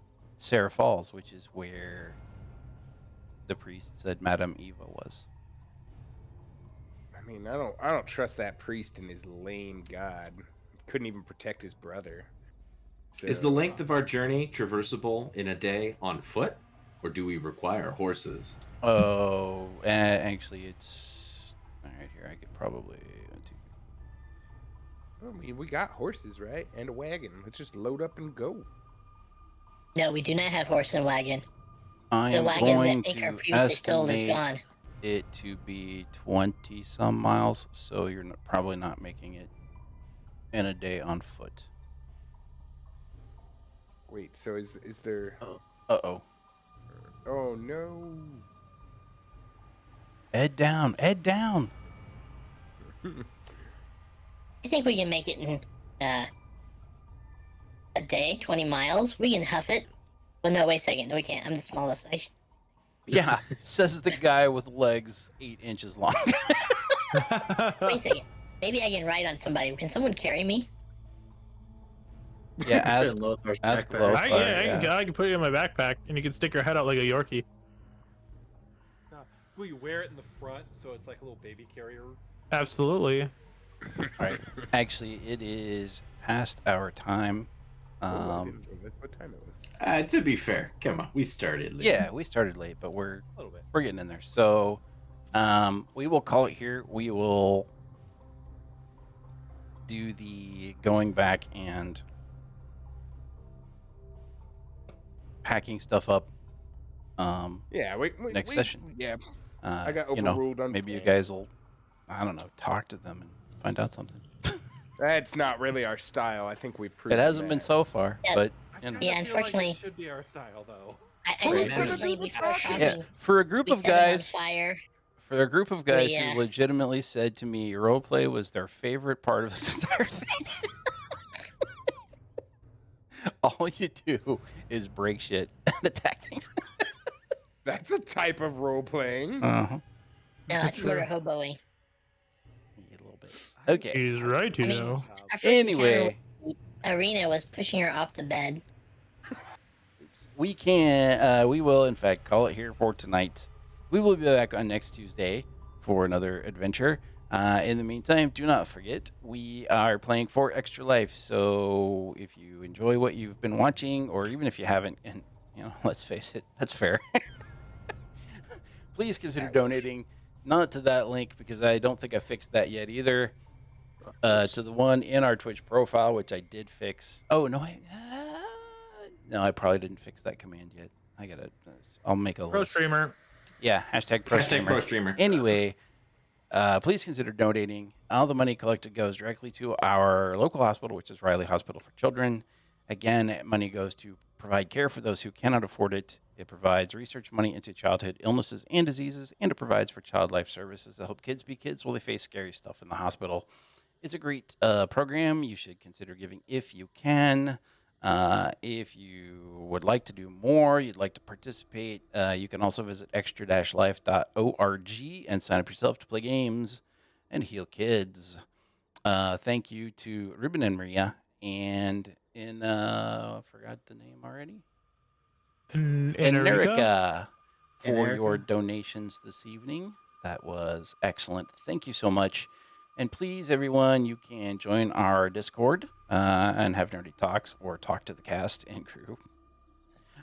Falls, which is where the priest said Madame Eva was. I mean, I don't trust that priest and his lame god. Couldn't even protect his brother. So, Is the length of our journey traversable in a day on foot, or do we require horses? Oh, actually, it's all right here. I could probably. I mean, we got horses, right? And a wagon. Let's just load up and go. No, we do not have horse and wagon. I The am wagon going that Anker to previously stole is estimate gone. it to be 20 some miles, so you're probably not making it in a day on foot. Wait, so is there? Uh-oh. Oh no! Head down, head down. I think we can make it in a day, 20 miles. We can huff it. Well, no, wait a second. No, we can't. I'm the smallest. Yeah, says the guy with legs 8 inches long. Wait a second. Maybe I can ride on somebody. Can someone carry me? Yeah, Put it ask in Lothar's ask backpack. Lothar. I can put it in my backpack, and you can stick your head out like a Yorkie. Will you wear it in the front so it's like a little baby carrier? Absolutely. All right. Actually, it is past our time. I didn't realize what time it was. To be fair, come on, we started late. Yeah, we started late, but we're A little bit. getting in there. So, we will call it here. We will do the going back and packing stuff up. Yeah, Next session. Yeah, Uh, I got you know, overruled on maybe you plan. guys will, I don't know, talk to them and find out something. That's not really our style. I think we've It proven hasn't been that. so far, Yeah. but I you kinda know. Yeah, feel unfortunately- like it should be our style though. Who's gonna Unfortunately, do the before talking? shopping, Yeah, for a group we of set them on guys, fire. for a group of guys Yeah. who legitimately said to me, roleplay was their favorite part of this entire thing. All you do is break shit and attack things. That's a type of role playing. Uh-huh. No, it's murder hoboing. A little bit. Okay. He's right, you I mean- know. Our first encounter Anyway, with Arena was pushing her off the bed. we will in fact call it here for tonight. We will be back on next Tuesday for another adventure. In the meantime, do not forget, we are playing for Extra Life. So if you enjoy what you've been watching, or even if you haven't, and you know, let's face it, that's fair. Please consider donating, not to that link because I don't think I fixed that yet either. To the one in our Twitch profile, which I did fix. Oh no, I probably didn't fix that command yet. I'll make a Pro list. streamer. Yeah, hashtag pro Hashtag streamer. pro streamer. Anyway, please consider donating. All the money collected goes directly to our local hospital, which is Riley Hospital for Children. Again, money goes to provide care for those who cannot afford it. It provides research money into childhood illnesses and diseases, and it provides for child life services to help kids be kids while they face scary stuff in the hospital. It's a great program. You should consider giving if you can. If you would like to do more, you'd like to participate, you can also visit extra-life.org and sign up yourself to play games and heal kids. Thank you to Ruben and Maria, and forgot the name already. And Erica for Erica? your donations this evening. That was excellent. Thank you so much. And please, everyone, you can join our Discord and have nerdy talks or talk to the cast and crew.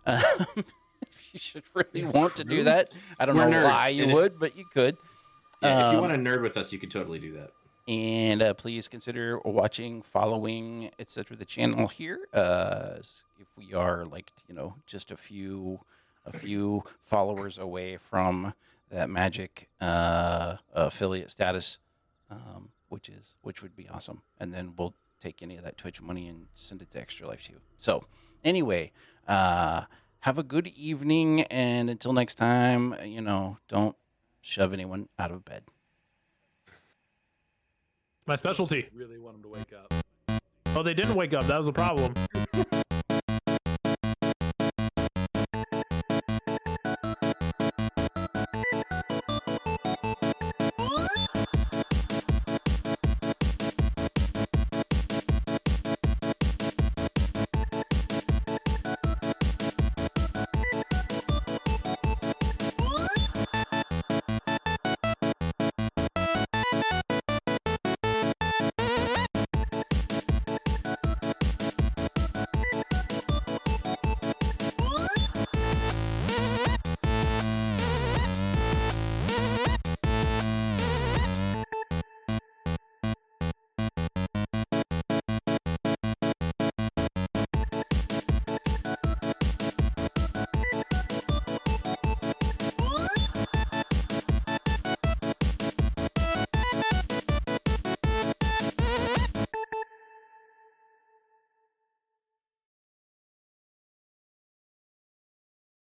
If you should really want to do that. I don't We're know nerds, why you and if- would, but you could. Yeah, if you Um, want to nerd with us, you could totally do that. And please consider watching, following, etc. the channel here. If we are just a few followers away from that magic affiliate status, which would be awesome. And then we'll take any of that Twitch money and send it to Extra Life too. So anyway, have a good evening, and until next time, don't shove anyone out of bed. My specialty. Really want him to wake up. Oh, they didn't wake up. That was a problem.